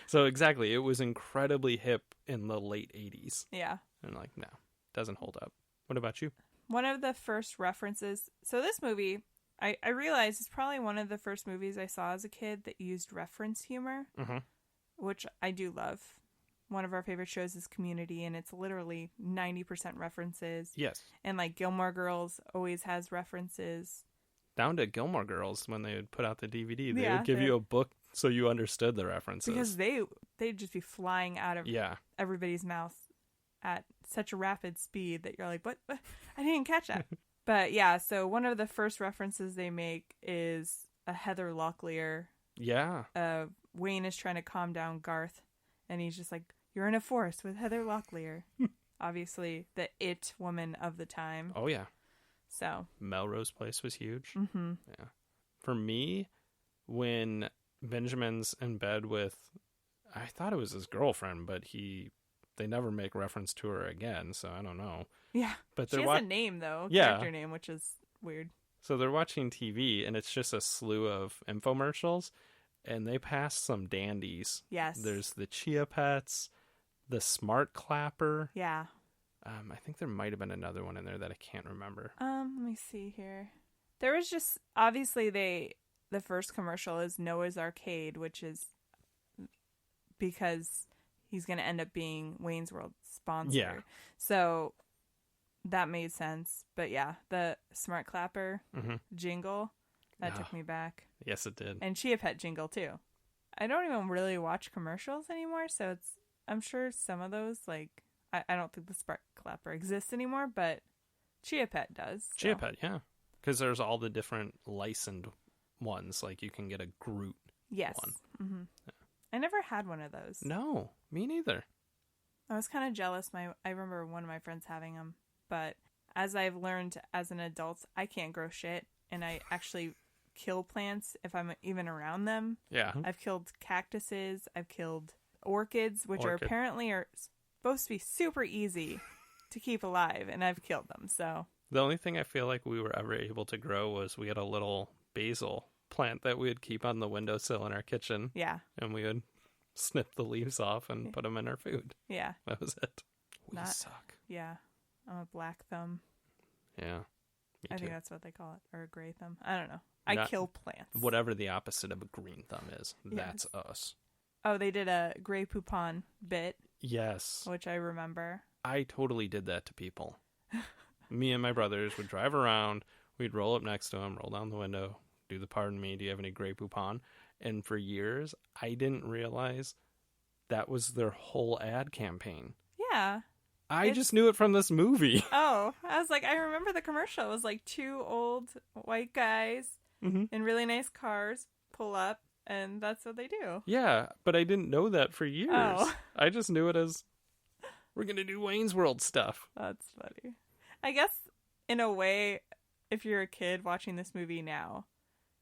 So exactly, it was incredibly hip in the late 80s. Yeah. And like, no, doesn't hold up. What about you? One of the first references, so this movie, I realized it's probably one of the first movies I saw as a kid that used reference humor, which I do love. One of our favorite shows is Community, and it's literally 90% references. Yes. And like Gilmore Girls always has references. Down to Gilmore Girls, when they would put out the DVD, they would give you a book so you understood the references. Because they'd just be flying out of everybody's mouth at such a rapid speed that you're like, what? I didn't catch that. But yeah, so one of the first references they make is a Heather Locklear. Yeah. Wayne is trying to calm down Garth, and he's just like, you're in a forest with Heather Locklear. Obviously, the it woman of the time. Oh, yeah. So Melrose Place was huge. Mm-hmm. Yeah. For me, when Benjamin's in bed with, I thought it was his girlfriend, but they never make reference to her again, so I don't know. Yeah. But she has a name, though. Yeah. Character name, which is weird. So they're watching TV, and it's just a slew of infomercials, and they pass some dandies. Yes. There's the Chia Pets, the Smart Clapper. Yeah. I think there might have been another one in there that I can't remember. Let me see here. There was just, obviously the first commercial is Noah's Arcade, which is because he's going to end up being Wayne's World sponsor. Yeah. So that made sense. But yeah, the Smart Clapper jingle, that took me back. Yes, it did. And Chia Pet jingle too. I don't even really watch commercials anymore, so I'm sure some of those, like, I don't think the Smart Clapper exists anymore, but Chia Pet does. So. Chia Pet, yeah. Because there's all the different licensed ones. Like, you can get a Groot one. Mm-hmm. Yeah. I never had one of those. No, me neither. I was kind of jealous. I remember one of my friends having them. But as I've learned as an adult, I can't grow shit. And I actually kill plants if I'm even around them. Yeah. I've killed cactuses. I've killed orchids, which are apparently supposed to be super easy to keep alive, and I've killed them. So the only thing I feel like we were ever able to grow was we had a little basil plant that we would keep on the windowsill in our kitchen. Yeah. And we would snip the leaves off and put them in our food. Yeah. That was it. We suck. Yeah. I'm a black thumb. Yeah. I think that's what they call it. Or a gray thumb. I don't know. I kill plants. Whatever the opposite of a green thumb is. That's us. Oh, they did a Grey Poupon bit. Yes. Which I remember. I totally did that to people. Me and my brothers would drive around. We'd roll up next to them, roll down the window, do the pardon me, do you have any Grey Poupon? And for years, I didn't realize that was their whole ad campaign. Yeah. I just knew it from this movie. Oh, I was like, I remember the commercial. It was like two old white guys in really nice cars pull up, and that's what they do. Yeah, but I didn't know that for years. Oh. I just knew it as, we're going to do Wayne's World stuff. That's funny. I guess, in a way, if you're a kid watching this movie now,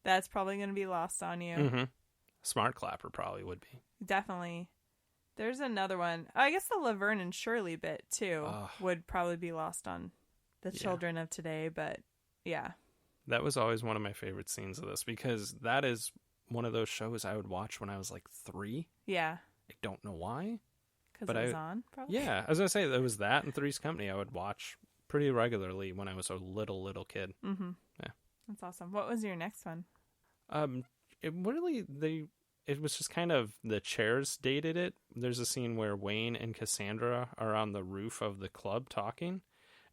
that's probably going to be lost on you. Mm-hmm. Smart Clapper probably would be. Definitely. There's another one. I guess the Laverne and Shirley bit, too, would probably be lost on the children of today, but yeah. That was always one of my favorite scenes of this, because that is one of those shows I would watch when I was like 3. Yeah. I don't know why. Because it was on, probably? Yeah, I was going to say, there was that and Three's Company I would watch pretty regularly when I was a little kid. Mm-hmm. Yeah. That's awesome. What was your next one? It was just kind of, the chairs dated it. There's a scene where Wayne and Cassandra are on the roof of the club talking,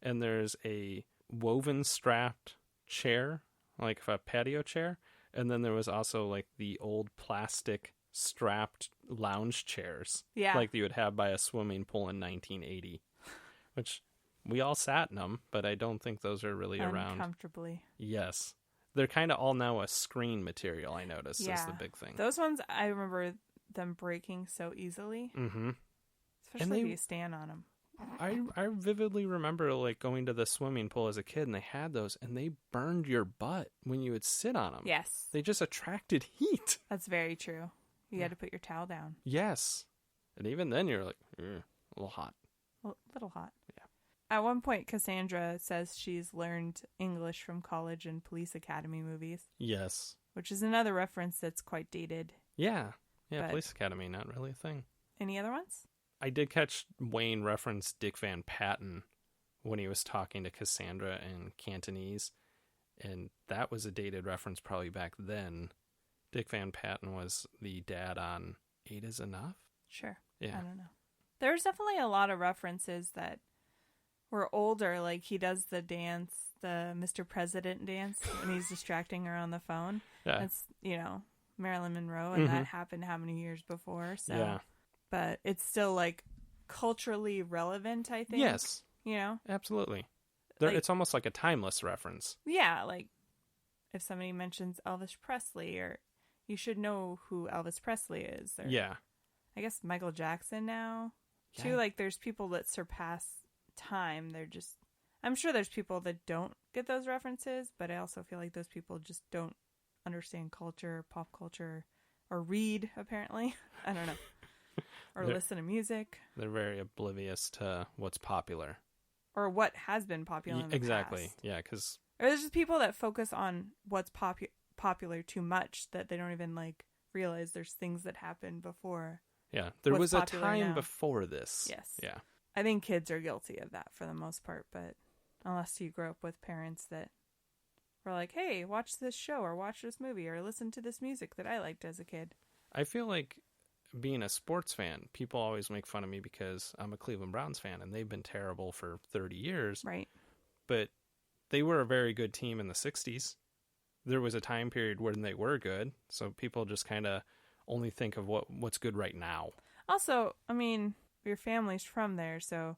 and there's a woven strapped chair, like a patio chair, and then there was also like the old plastic strapped lounge chairs, like you would have by a swimming pool in 1980, which we all sat in them, but I don't think those are really around comfortably. Yes. They're kind of all now a screen material, I noticed, is the big thing. Those ones, I remember them breaking so easily. Mm-hmm. Especially if you stand on them. I vividly remember like going to the swimming pool as a kid, and they had those, and they burned your butt when you would sit on them. Yes. They just attracted heat. That's very true. You had to put your towel down. Yes. And even then you're like, a little hot. A little hot. Yeah. At one point, Cassandra says she's learned English from college and police academy movies. Yes. Which is another reference that's quite dated. Yeah. Yeah, Police Academy, not really a thing. Any other ones? I did catch Wayne reference Dick Van Patten when he was talking to Cassandra in Cantonese, and that was a dated reference probably back then. Dick Van Patten was the dad on 8 is Enough? Sure. Yeah. I don't know. There's definitely a lot of references that were older, like he does the dance, the Mr. President dance, when he's distracting her on the phone. Yeah. That's, Marilyn Monroe, and that happened how many years before? So. Yeah. But it's still, like, culturally relevant, I think. Yes. Absolutely. It's almost like a timeless reference. Yeah, like, if somebody mentions Elvis Presley, or you should know who Elvis Presley is. Or, I guess Michael Jackson now. Yeah. Too, like, there's people that surpass time. I'm sure there's people that don't get those references, but I also feel like those people just don't understand culture, pop culture, or read, apparently. I don't know. Or listen to music. They're very oblivious to what's popular. Or what has been popular in the exactly. past. Yeah, because... Or there's just people that focus on what's popular too much that they don't even, like, realize there's things that happened before. Yeah, there was a time before this. Yes. Yeah. I think kids are guilty of that for the most part, but unless you grow up with parents that were like, hey, watch this show or watch this movie or listen to this music that I liked as a kid. I feel like being a sports fan, people always make fun of me because I'm a Cleveland Browns fan and they've been terrible for 30 years. Right. But they were a very good team in the 60s. There was a time period when they were good. So people just kind of only think of what's good right now. Also, I mean, your family's from there. So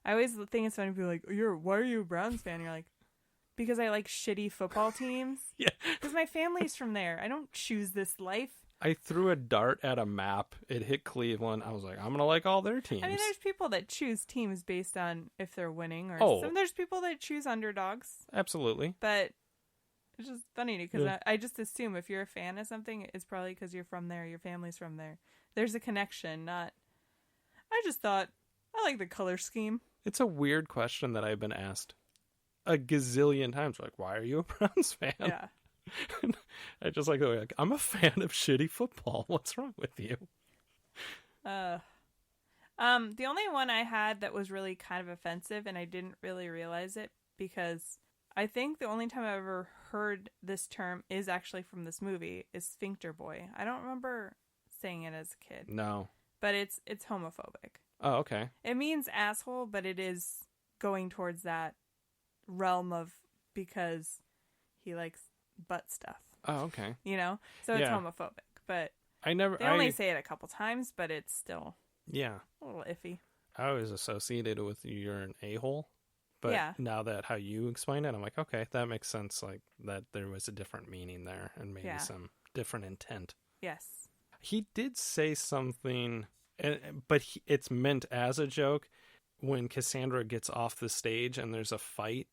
I always think it's funny to be like, why are you a Browns fan? You're like, because I like shitty football teams. Yeah. Because my family's from there. I don't choose this life. I threw a dart at a map. It hit Cleveland. I was like, I'm going to like all their teams. I mean, there's people that choose teams based on if they're winning. Or there's people that choose underdogs. Absolutely. But it's just funny because I just assume if you're a fan of something, it's probably because you're from there. Your family's from there. There's a connection, not... I just thought, I like the color scheme. It's a weird question that I've been asked a gazillion times. Like, why are you a Browns fan? Yeah. I just like, I'm a fan of shitty football. What's wrong with you? The only one I had that was really kind of offensive, and I didn't really realize it because I think the only time I've ever heard this term is actually from this movie is Sphincter Boy. I don't remember saying it as a kid. No. But it's homophobic. Oh, okay. It means asshole, but it is going towards that realm of because he likes butt stuff. Oh, okay. So it's homophobic, but they only say it a couple times, but it's still a little iffy. I always associated it with you're an a-hole, but now that how you explain it, I'm like, okay, that makes sense. Like that there was a different meaning there and maybe some different intent. Yes. He did say something, but it's meant as a joke when Cassandra gets off the stage and there's a fight.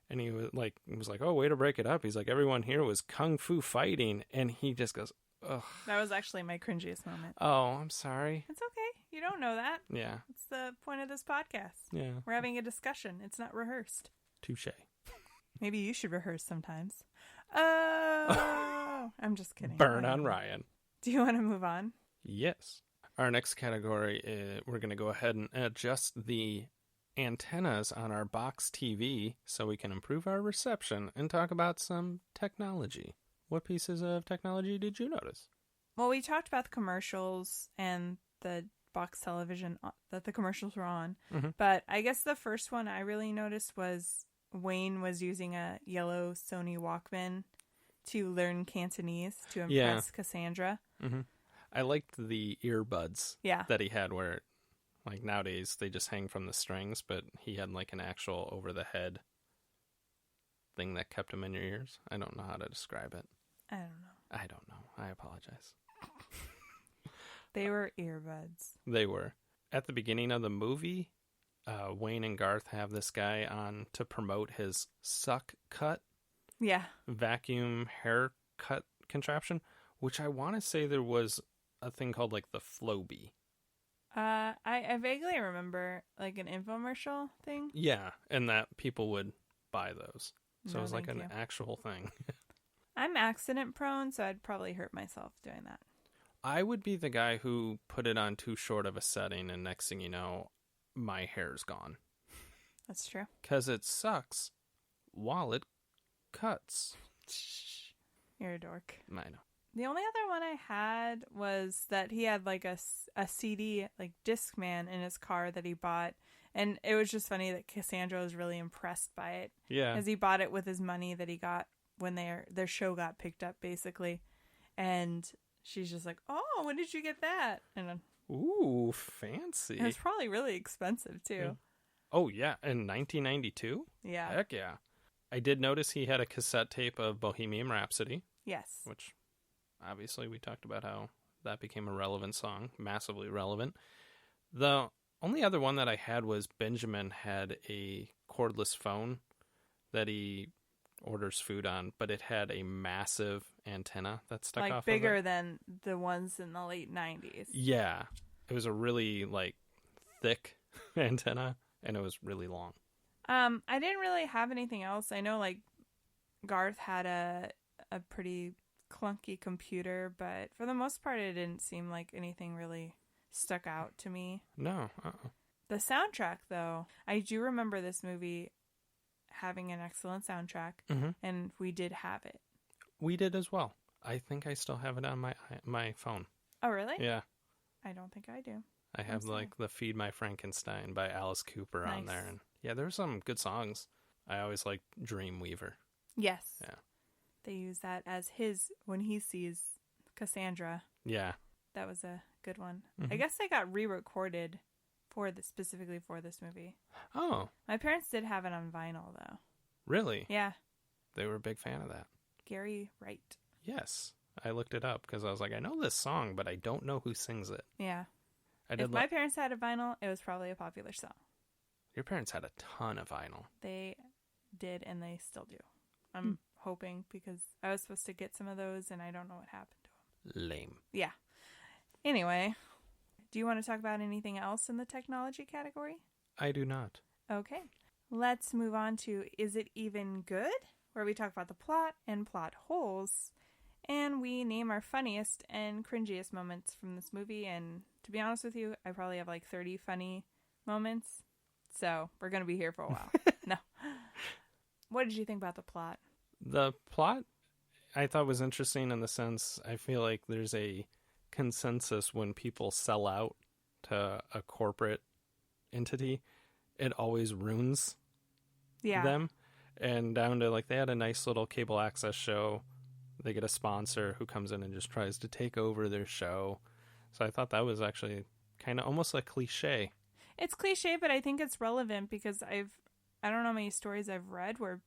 And he was like, oh, way to break it up. He's like, everyone here was kung fu fighting. And he just goes, ugh. That was actually my cringiest moment. Oh, I'm sorry. It's okay. You don't know that. Yeah. It's the point of this podcast. Yeah. We're having a discussion. It's not rehearsed. Touche. Maybe you should rehearse sometimes. Oh, I'm just kidding. Burn on Ryan. Do you want to move on? Yes. Our next category is we're going to go ahead and adjust the antennas on our box TV so we can improve our reception and talk about some technology. What pieces of technology did you notice? Well, we talked about the commercials and the box television that the commercials were on. Mm-hmm. But I guess the first one I really noticed was Wayne was using a yellow Sony Walkman to learn Cantonese to impress Cassandra. Mm-hmm. I liked the earbuds Yeah. that he had where, like, nowadays they just hang from the strings, but he had like an actual over-the-head thing that kept him in your ears. I don't know how to describe it. I don't know. I apologize. They were earbuds. They were. At the beginning of the movie, Wayne and Garth have this guy on to promote his Suck Cut Yeah. vacuum haircut contraption, which I want to say there was a thing called like the Flowbee. I vaguely remember like an infomercial thing. Yeah, and that people would buy those. So No, it was like thank an you. actual thing. I'm accident prone, so I'd probably hurt myself doing that. I would be the guy who put it on too short of a setting, and next thing you know, my hair's gone. That's true. Because it sucks while it cuts. You're a dork. I know. The only other one I had was that he had like a CD, like Discman in his car that he bought. And it was just funny that Cassandra was really impressed by it. Yeah. As he bought it with his money that he got when their show got picked up, basically. And she's just like, oh, when did you get that? And Ooh, fancy. it was probably really expensive, too. Yeah. Oh, yeah. In 1992? Yeah. Heck yeah. I did notice he had a cassette tape of Bohemian Rhapsody, Yes. which obviously we talked about how that became a relevant song, massively relevant. The only other one that I had was Benjamin had a cordless phone that he orders food on, but it had a massive antenna that stuck Like off bigger of it. than the ones in the late 90s. Yeah. It was a really, like, thick antenna, and it was really long. I didn't really have anything else. I know like Garth had a pretty clunky computer, but for the most part it didn't seem like anything really stuck out to me. No. The soundtrack though, I do remember this movie having an excellent soundtrack, Mm-hmm. and we did have it. We did as well. I think I still have it on my phone. Oh really? Yeah. I don't think I do. I have sorry. like the Feed My Frankenstein by Alice Cooper on Nice. there. And yeah, there's some good songs. I always liked Dreamweaver. Yes. Yeah. They use that as his when he sees Cassandra. Yeah. That was a good one. Mhm. I guess they got re-recorded specifically for this movie. Oh, My parents did have it on vinyl, though. really? Yeah, They were a big fan of that. Gary Wright. Yes. I looked it up because I was like, I know this song, but I don't know who sings it. Yeah. I If did. my parents had a vinyl, it was probably a popular song. Your parents had a ton of vinyl. They did, and they still do. I'm hoping, because I was supposed to get some of those, and I don't know what happened to them. Lame. Yeah. Anyway, do you want to talk about anything else in the technology category? I do not. Okay. Let's move on to Is It Even Good? Where we talk about the plot and plot holes. And we name our funniest and cringiest moments from this movie. And to be honest with you, I probably have like 30 funny moments. So we're going to be here for a while. No. What did you think about the plot? The plot I thought was interesting in the sense I feel like there's a consensus when people sell out to a corporate entity, it always ruins Yeah. them. And down to like they had a nice little cable access show. They get a sponsor who comes in and just tries to take over their show. So I thought that was actually kind of almost a cliche. It's cliche, but I think it's relevant because I don't know how many stories I've read where,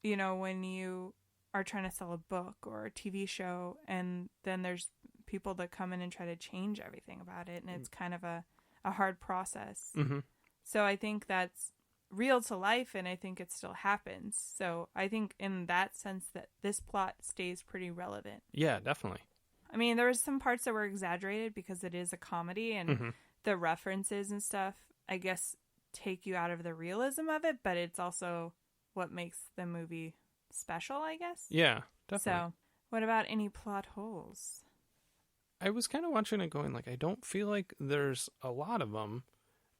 you know, when you are trying to sell a book or a TV show, and then there's people that come in and try to change everything about it, and it's kind of a hard process. Mm-hmm. So I think that's real to life, and I think it still happens. So I think in that sense that this plot stays pretty relevant. Yeah, definitely. I mean, there was some parts that were exaggerated because it is a comedy, and the references and stuff, I guess, take you out of the realism of it, but it's also what makes the movie special, I guess. Yeah, definitely. So, what about any plot holes? I was kind of watching it going, like, I don't feel like there's a lot of them.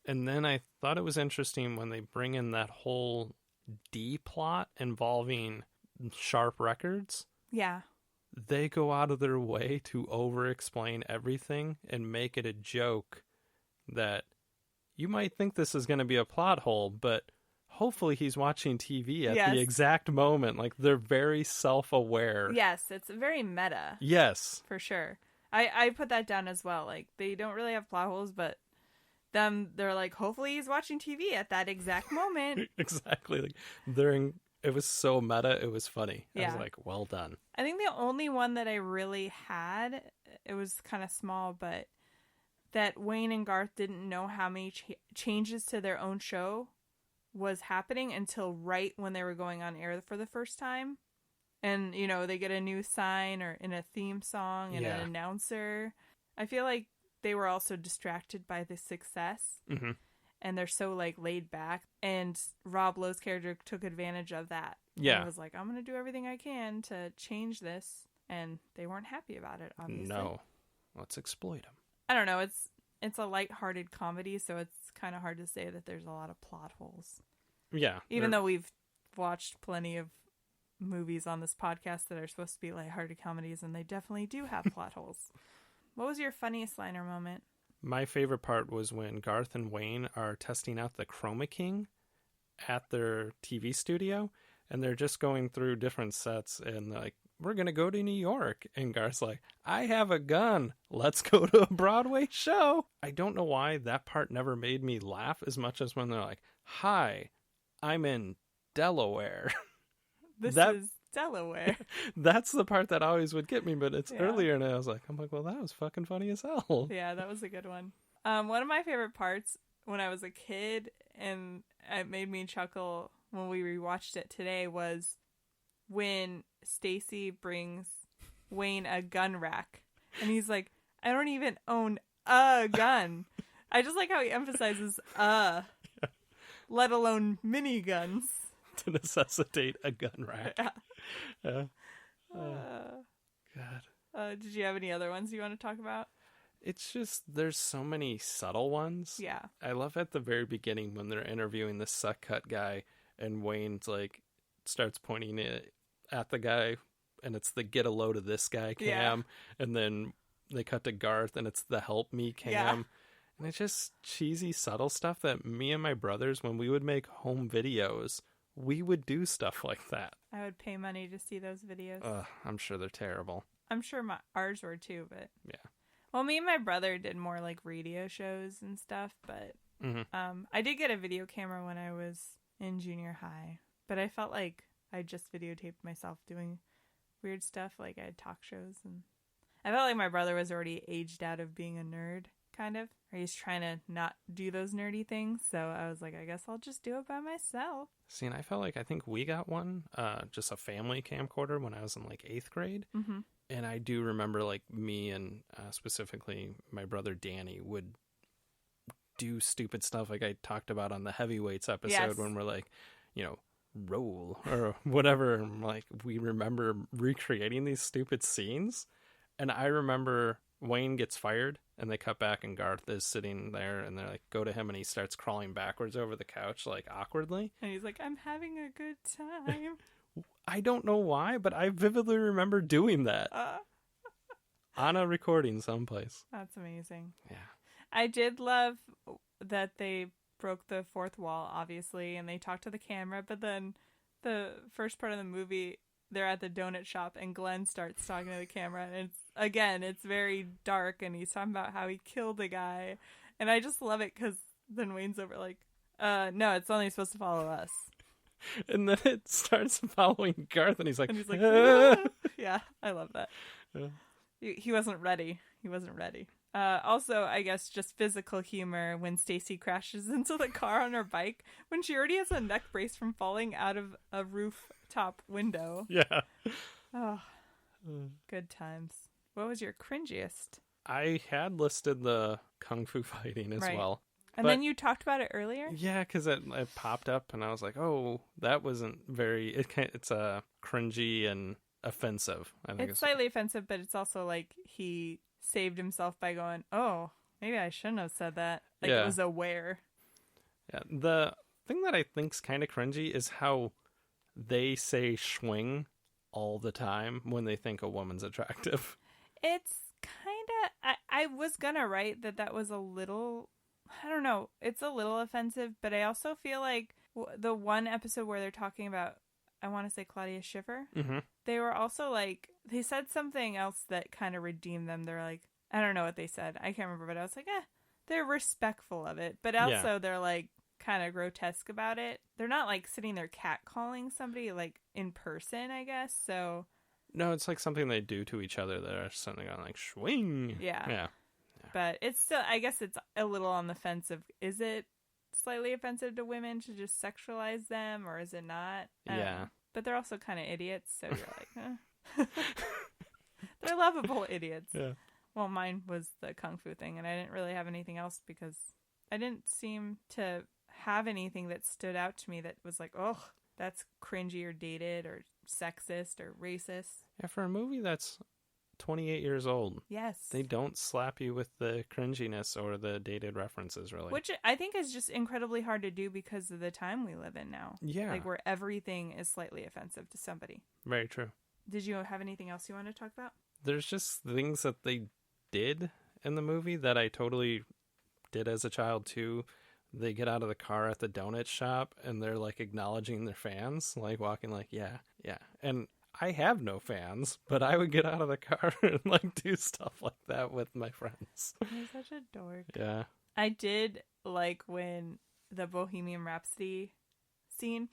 And then I thought it was interesting when they bring in that whole D plot involving Sharp Records. Yeah. They go out of their way to over-explain everything and make it a joke that you might think this is going to be a plot hole, but hopefully he's watching TV at the exact moment. Like, they're very self-aware. Yes, it's very meta. Yes. For sure. I put that down as well. Like, they don't really have plot holes, but they're like, hopefully he's watching TV at that exact moment. Exactly. Like, it was so meta, it was funny. Yeah. I was like, well done. I think the only one that I really had, it was kind of small, but that Wayne and Garth didn't know how many changes to their own show was happening until right when they were going on air for the first time. And, you know, they get a new sign or in a theme song and an announcer. I feel like they were also distracted by the success. Mm-hmm. And they're so, like, laid back. And Rob Lowe's character took advantage of that. Yeah. And was like, I'm going to do everything I can to change this. And they weren't happy about it, obviously. No. Let's exploit them. I don't know. It's a lighthearted comedy, so it's kind of hard to say that there's a lot of plot holes. Yeah. Even though we've watched plenty of movies on this podcast that are supposed to be lighthearted comedies, and they definitely do have plot holes. What was your funniest liner moment? My favorite part was when Garth and Wayne are testing out the Chroma King at their TV studio, and they're just going through different sets, and they're like, we're going to go to New York. And Garth's like, I have a gun. Let's go to a Broadway show. I don't know why that part never made me laugh as much as when they're like, hi, I'm in Delaware. This is Delaware. That's the part that always would get me, but it's earlier, and I'm like, well, that was fucking funny as hell. Yeah, that was a good one. One of my favorite parts when I was a kid, and it made me chuckle when we rewatched it today, was when Stacy brings Wayne a gun rack, and he's like, I don't even own a gun. I just like how he emphasizes let alone miniguns. To necessitate a gun rack. Yeah. God. Did you have any other ones you want to talk about? It's just, there's so many subtle ones. Yeah. I love at the very beginning when they're interviewing the suck cut guy, and Wayne's like, starts pointing it at the guy, and it's the get a load of this guy cam, and then they cut to Garth, and it's the help me cam. Yeah. And it's just cheesy, subtle stuff that me and my brothers, when we would make home videos, we would do stuff like that. I would pay money to see those videos. I'm sure they're terrible. I'm sure ours were too, but... Yeah. Well, me and my brother did more like radio shows and stuff, but I did get a video camera when I was in junior high, but I felt like I just videotaped myself doing weird stuff, like I had talk shows, and I felt like my brother was already aged out of being a nerd, kind of, or he's trying to not do those nerdy things, so I was like, I guess I'll just do it by myself. See, and I felt like, I think we got one, just a family camcorder when I was in like 8th grade, and I do remember like me and specifically my brother Danny would do stupid stuff like I talked about on the Heavyweights episode when we're like, you know, roll or whatever, and like we remember recreating these stupid scenes. And I remember Wayne gets fired and they cut back and Garth is sitting there and they're like, go to him, and he starts crawling backwards over the couch like awkwardly, and he's like, I'm having a good time. I don't know why, but I vividly remember doing that on a recording someplace. That's amazing. Yeah, I did love that they broke the fourth wall, obviously, and they talked to the camera, but then the first part of the movie, they're at the donut shop and Glenn starts talking to the camera, and it's very dark, and he's talking about how he killed a guy, and I just love it because then Wayne's over like, no, it's only supposed to follow us. And then it starts following Garth, and he's like, And he's like, yeah, I love that. Yeah. He wasn't ready. He wasn't ready. Also, I guess just physical humor when Stacy crashes into the car on her bike when she already has a neck brace from falling out of a rooftop window. Yeah. Oh, good times. What was your cringiest? I had listed the kung fu fighting as Right. well. And But- then you talked about it earlier? Yeah, because it popped up, and I was like, oh, that wasn't very... It's cringy and offensive, I think. It's slightly offensive, but it's also like he saved himself by going, oh, maybe I shouldn't have said that. Like Yeah. it was aware. Yeah, the thing that I think's kind of cringy is how they say schwing all the time when they think a woman's attractive. It's kind of... I was going to write that was a little... I don't know. It's a little offensive, but I also feel like the one episode where they're talking about, I want to say Claudia Schiffer, Mm-hmm. they were also like, they said something else that kind of redeemed them. They're like, I don't know what they said. I can't remember, but I was like, they're respectful of it. But also they're like kind of grotesque about it. They're not like sitting there catcalling somebody like in person, I guess. So No, it's like something they do to each other that are something on like schwing. Yeah. Yeah. but it's still, I guess it's a little on the fence of, is it slightly offensive to women to just sexualize them, or is it not? I don't Yeah. know. But they're also kind of idiots, so you're like, they're lovable idiots. Yeah. Well, mine was the kung fu thing, and I didn't really have anything else because I didn't seem to have anything that stood out to me that was like, oh, that's cringy or dated or sexist or racist. Yeah, for a movie that's 28 years old, Yes. they don't slap you with the cringiness or the dated references, really. Which I think is just incredibly hard to do because of the time we live in now. Yeah. Like where everything is slightly offensive to somebody. Very true. Did you have anything else you want to talk about? There's just things that they did in the movie that I totally did as a child too. They get out of the car at the donut shop and they're like acknowledging their fans, like walking like, yeah. And I have no fans, but I would get out of the car and like do stuff like that with my friends. You're such a dork. Yeah. I did like when the Bohemian Rhapsody scene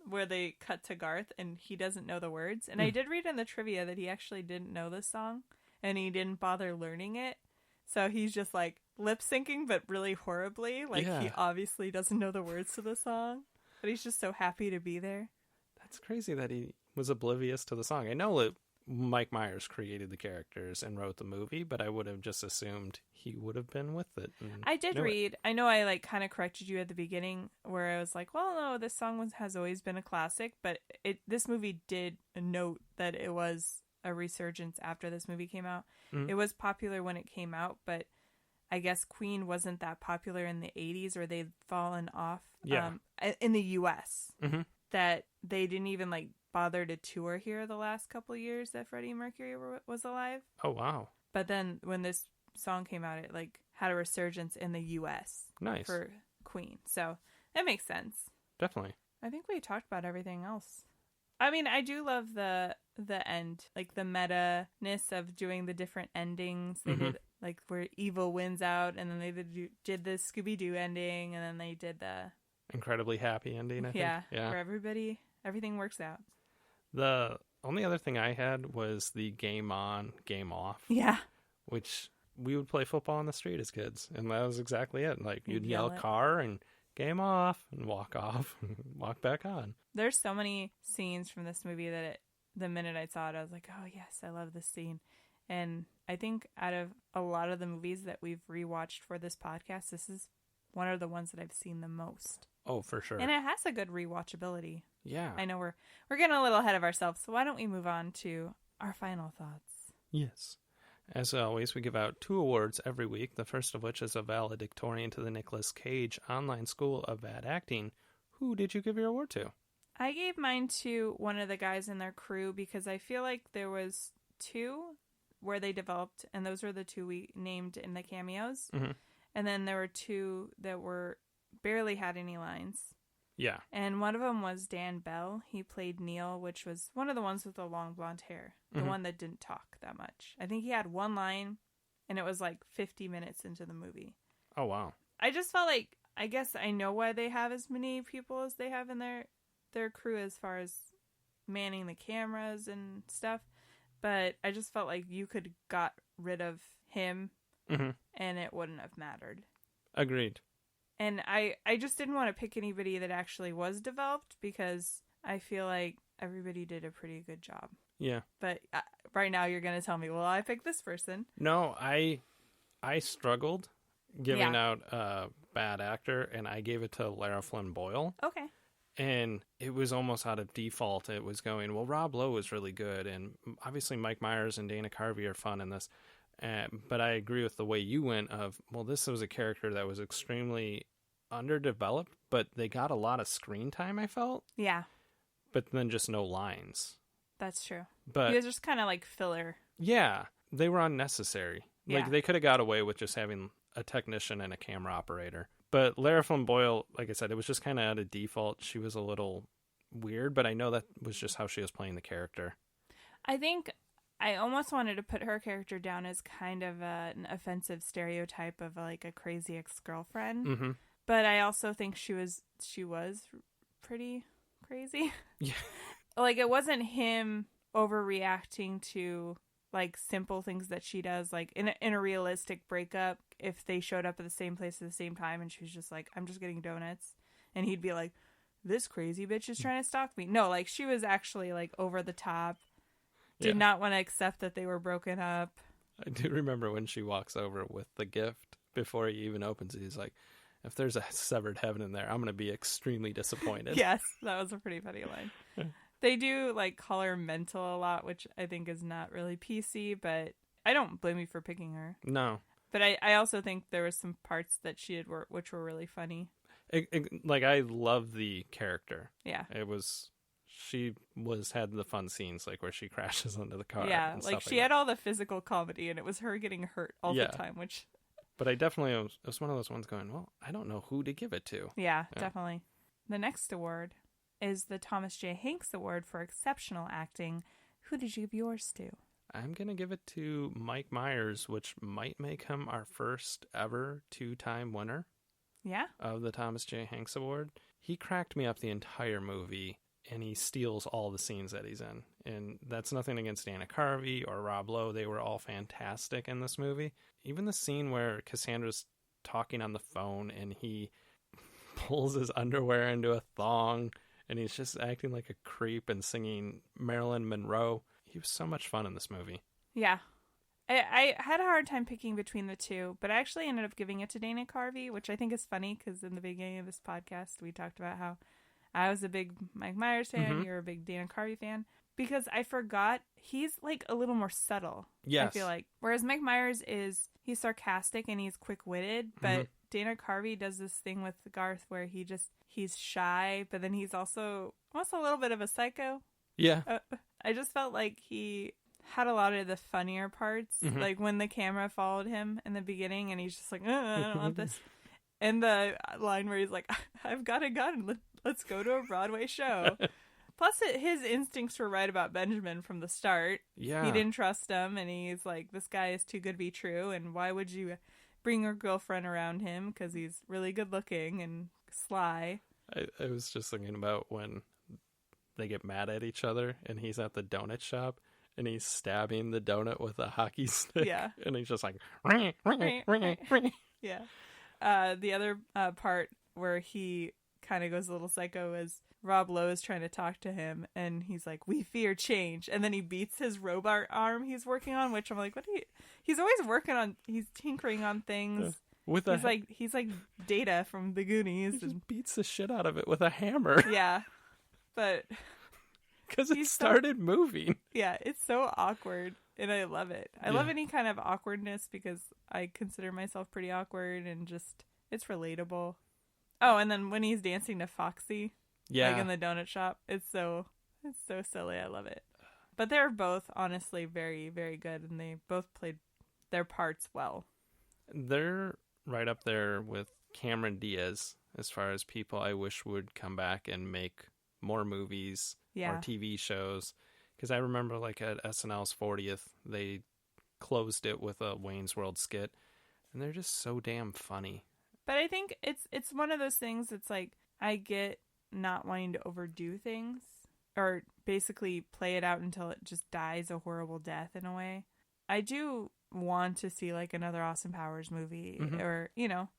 where they cut to Garth and he doesn't know the words. And I did read in the trivia that he actually didn't know this song and he didn't bother learning it. So he's just like lip syncing, but really horribly. Like he Yeah. obviously doesn't know the words to the song, but he's just so happy to be there. That's crazy that he was oblivious to the song. I know that Mike Myers created the characters and wrote the movie, but I would have just assumed he would have been with it. and I did knew it. read. I know I like kind of corrected you at the beginning where I was like, well, no, this song has always been a classic, but this movie did note that it was a resurgence after this movie came out. Mhm. It was popular when it came out, but I guess Queen wasn't that popular in the 80s, or they'd fallen off Yeah. in the US. Mhm. That they didn't even like bother to tour here the last couple years that Freddie Mercury was alive. Oh, wow. But then when this song came out, it like had a resurgence in the US Nice. for Queen. So that makes sense. Definitely. I think we talked about everything else. I mean, I do love the end, like the meta-ness of doing the different endings. They did like where evil wins out, and then they did the Scooby-Doo ending, and then they did the Incredibly happy ending, I think. yeah, Yeah. where everything works out. The only other thing I had was the game on, game off, Yeah. which we would play football on the street as kids. And that was exactly it. Like, you'd You'd yell yell it. car and game off and walk off and walk back on. There's so many scenes from this movie that the minute I saw it, I was like, oh, yes, I love this scene. And I think out of a lot of the movies that we've rewatched for this podcast, this is one of the ones that I've seen the most. Oh, for sure. And it has a good rewatchability. Yeah. I know we're getting a little ahead of ourselves, so why don't we move on to our final thoughts? Yes. As always, we give out 2 awards every week, the first of which is a valedictorian to the Nicolas Cage Online School of Bad Acting. Who did you give your award to? I gave mine to one of the guys in their crew because I feel like there was 2 where they developed, and those were the 2 we named in the cameos. Mm-hmm. And then there were 2 that barely had any lines. Yeah. And one of them was Dan Bell. He played Neil, which was one of the ones with the long blonde hair. The one that didn't talk that much. I think he had 1 line, and it was like 50 minutes into the movie. Oh, wow. I just felt like, I guess I know why they have as many people as they have in their their crew as far as manning the cameras and stuff, but I just felt like you could got rid of him and it wouldn't have mattered. Agreed. And I just didn't want to pick anybody that actually was developed because I feel like everybody did a pretty good job. Yeah. But right now you're going to tell me, well, I picked this person. No, I struggled giving out a bad actor, and I gave it to Lara Flynn Boyle. Okay. And it was almost out of default. It was going, well, Rob Lowe was really good, and obviously Mike Myers and Dana Carvey are fun in this. But I agree with the way you went of, well, this was a character that was extremely underdeveloped, but they got a lot of screen time, I felt. Yeah. But then just no lines. That's true. But he was just kind of like filler. Yeah, they were unnecessary. Yeah. Like, they could have got away with just having a technician and a camera operator. But Lara Flynn Boyle, like I said, it was just kind of out of default. She was a little weird, but I know that was just how she was playing the character. I think I almost wanted to put her character down as kind of an offensive stereotype of like a crazy ex-girlfriend. Mm-hmm. But I also think she was pretty crazy. Yeah. Like, it wasn't him overreacting to like simple things that she does, like in a realistic breakup, if they showed up at the same place at the same time and she was just like, I'm just getting donuts, and he'd be like, this crazy bitch is trying to stalk me. No, like, she was actually like over the top, did not want to accept that they were broken up. I do remember when she walks over with the gift before he even opens it. He's like, if there's a severed heaven in there, I'm going to be extremely disappointed. Yes, that was a pretty funny line. They do like call her mental a lot, which I think is not really PC, but I don't blame you for picking her. No. But I also think there were some parts that she did which were really funny. Like, I love the character. Yeah. She had the fun scenes, like where she crashes into the car. Yeah, and like stuff she had all the physical comedy, and it was her getting hurt all the time, which... But I definitely, it was one of those ones going, well, I don't know who to give it to. Yeah, definitely. The next award is the Thomas J. Hanks Award for Exceptional Acting. Who did you give yours to? I'm going to give it to Mike Myers, which might make him our first ever 2-time winner. Yeah? Of the Thomas J. Hanks Award. He cracked me up the entire movie, and he steals all the scenes that he's in. And that's nothing against Dana Carvey or Rob Lowe. They were all fantastic in this movie. Even the scene where Cassandra's talking on the phone and he pulls his underwear into a thong and he's just acting like a creep and singing Marilyn Monroe. He was so much fun in this movie. Yeah. I had a hard time picking between the two, but I actually ended up giving it to Dana Carvey, which I think is funny because in the beginning of this podcast, we talked about how I was a big Mike Myers fan, you're a big Dana Carvey fan, because I forgot he's like a little more subtle. Yes. I feel like. Whereas Mike Myers he's sarcastic and he's quick-witted, but Dana Carvey does this thing with Garth where he's shy, but then he's also almost a little bit of a psycho. Yeah. I just felt like he had a lot of the funnier parts, like when the camera followed him in the beginning and he's just like, I don't want this. And the line where he's like, I've got a gun, let's go to a Broadway show. Plus, his instincts were right about Benjamin from the start. Yeah. He didn't trust him, and he's like, this guy is too good to be true, and why would you bring your girlfriend around him? Because he's really good looking and sly. I was just thinking about when they get mad at each other, and he's at the donut shop, and he's stabbing the donut with a hockey stick. Yeah. And he's just like... Yeah. The other part where he kind of goes a little psycho is Rob Lowe is trying to talk to him, and he's like, we fear change. And then he beats his robot arm he's working on, which I'm like, he's always he's tinkering on things. He's like Data from the Goonies. He just beats the shit out of it with a hammer. Yeah. But... Because it started moving. Yeah, it's so awkward, and I love it. I love any kind of awkwardness because I consider myself pretty awkward, and just, it's relatable. Oh, and then when he's dancing to Foxy, like in the donut shop, it's so silly. I love it. But they're both honestly very, very good, and they both played their parts well. They're right up there with Cameron Diaz as far as people I wish would come back and make more movies or TV shows. Because I remember like at SNL's 40th, they closed it with a Wayne's World skit, and they're just so damn funny. But I think it's one of those things that's like, I get not wanting to overdo things or basically play it out until it just dies a horrible death in a way. I do want to see like another Austin Powers movie or, you know.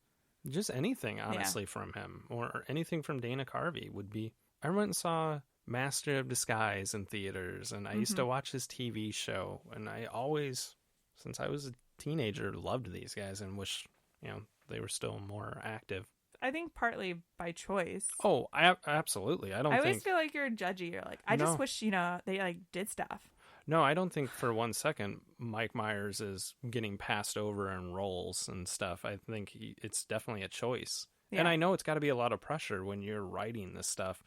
Just anything, honestly, from him or anything from Dana Carvey would be. I went and saw Master of Disguise in theaters, and I used to watch his TV show, and I always, since I was a teenager, loved these guys and wish, you know, they were still more active. I think partly by choice. Oh, absolutely. I always feel like you're judgy. You're like, I just No. wish, you know, they like did stuff. No, I don't think for 1 second Mike Myers is getting passed over in roles and stuff. I think it's definitely a choice. Yeah. And I know it's got to be a lot of pressure when you're writing this stuff.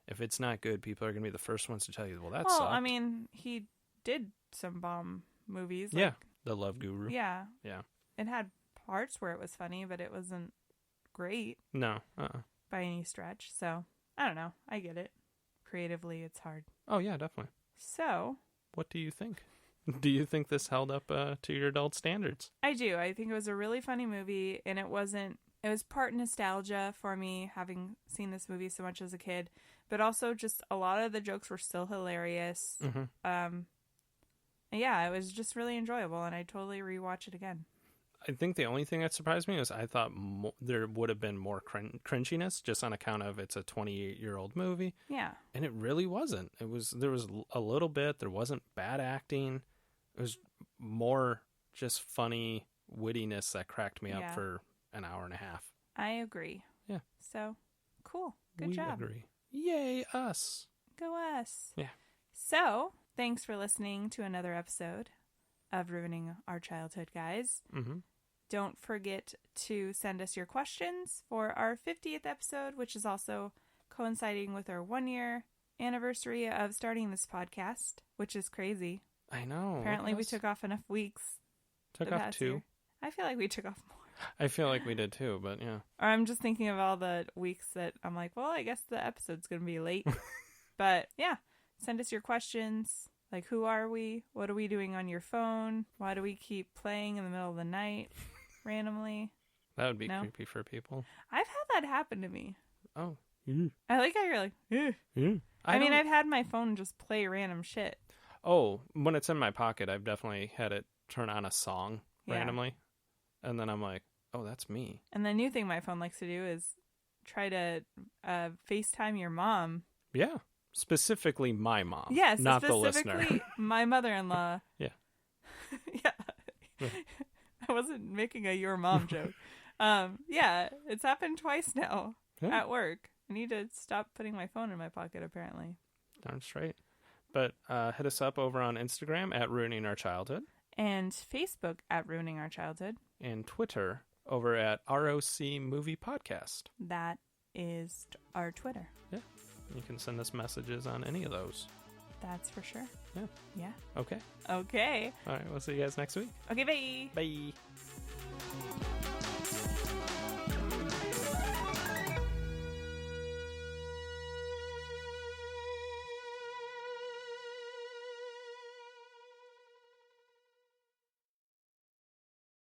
If it's not good, people are going to be the first ones to tell you, well, that sucked. I mean, he did some bomb movies. Yeah, The Love Guru. Yeah. Yeah. It had parts where it was funny, but it wasn't great No. by any stretch. So, I don't know. I get it. Creatively, it's hard. Oh, yeah, definitely. So, what do you think? Do you think this held up to your adult standards? I do. I think it was a really funny movie, and it was part nostalgia for me, having seen this movie so much as a kid, but also just a lot of the jokes were still hilarious. And yeah, it was just really enjoyable, and I'd totally rewatch it again. I think the only thing that surprised me was I thought there would have been more cringiness just on account of it's a 28-year-old movie. Yeah. And it really wasn't. There was a little bit. There wasn't bad acting. It was more just funny wittiness that cracked me up for an hour and a half. I agree. Yeah. So, cool. Good we job. Agree. Yay, us. Go us. Yeah. So, thanks for listening to another episode of Ruining Our Childhood, guys. Mm-hmm. Don't forget to send us your questions for our 50th episode, which is also coinciding with our 1-year anniversary of starting this podcast, which is crazy. I know. Apparently we took off enoug weeks. Took off 2. Year. I feel like we took off more. I feel like we did too, but yeah. Or I'm just thinking of all the weeks that I'm like, well, I guess the episode's going to be late. But yeah, send us your questions. Like, who are we? What are we doing on your phone? Why do we keep playing in the middle of the night randomly? That would be creepy for people. I've had that happen to me. Oh. I like how you're like, ugh. I mean, I've had my phone just play random shit. Oh, when it's in my pocket, I've definitely had it turn on a song randomly. And then I'm like, oh, that's me. And the new thing my phone likes to do is try to FaceTime your mom. Yeah. Specifically my mom. Yes, not the specifically listener. My mother-in-law. Yeah. Yeah. I wasn't making a your mom joke. Yeah, it's happened twice now at work. I need to stop putting my phone in my pocket, apparently. Darn straight. But hit us up over on Instagram at Ruining Our Childhood. And Facebook at Ruining Our Childhood. And Twitter over at ROC Movie Podcast. That is our Twitter. Yeah. You can send us messages on any of those. That's for sure. Yeah. Yeah. Okay. Okay. All right. We'll see you guys next week. Okay, bye. Bye.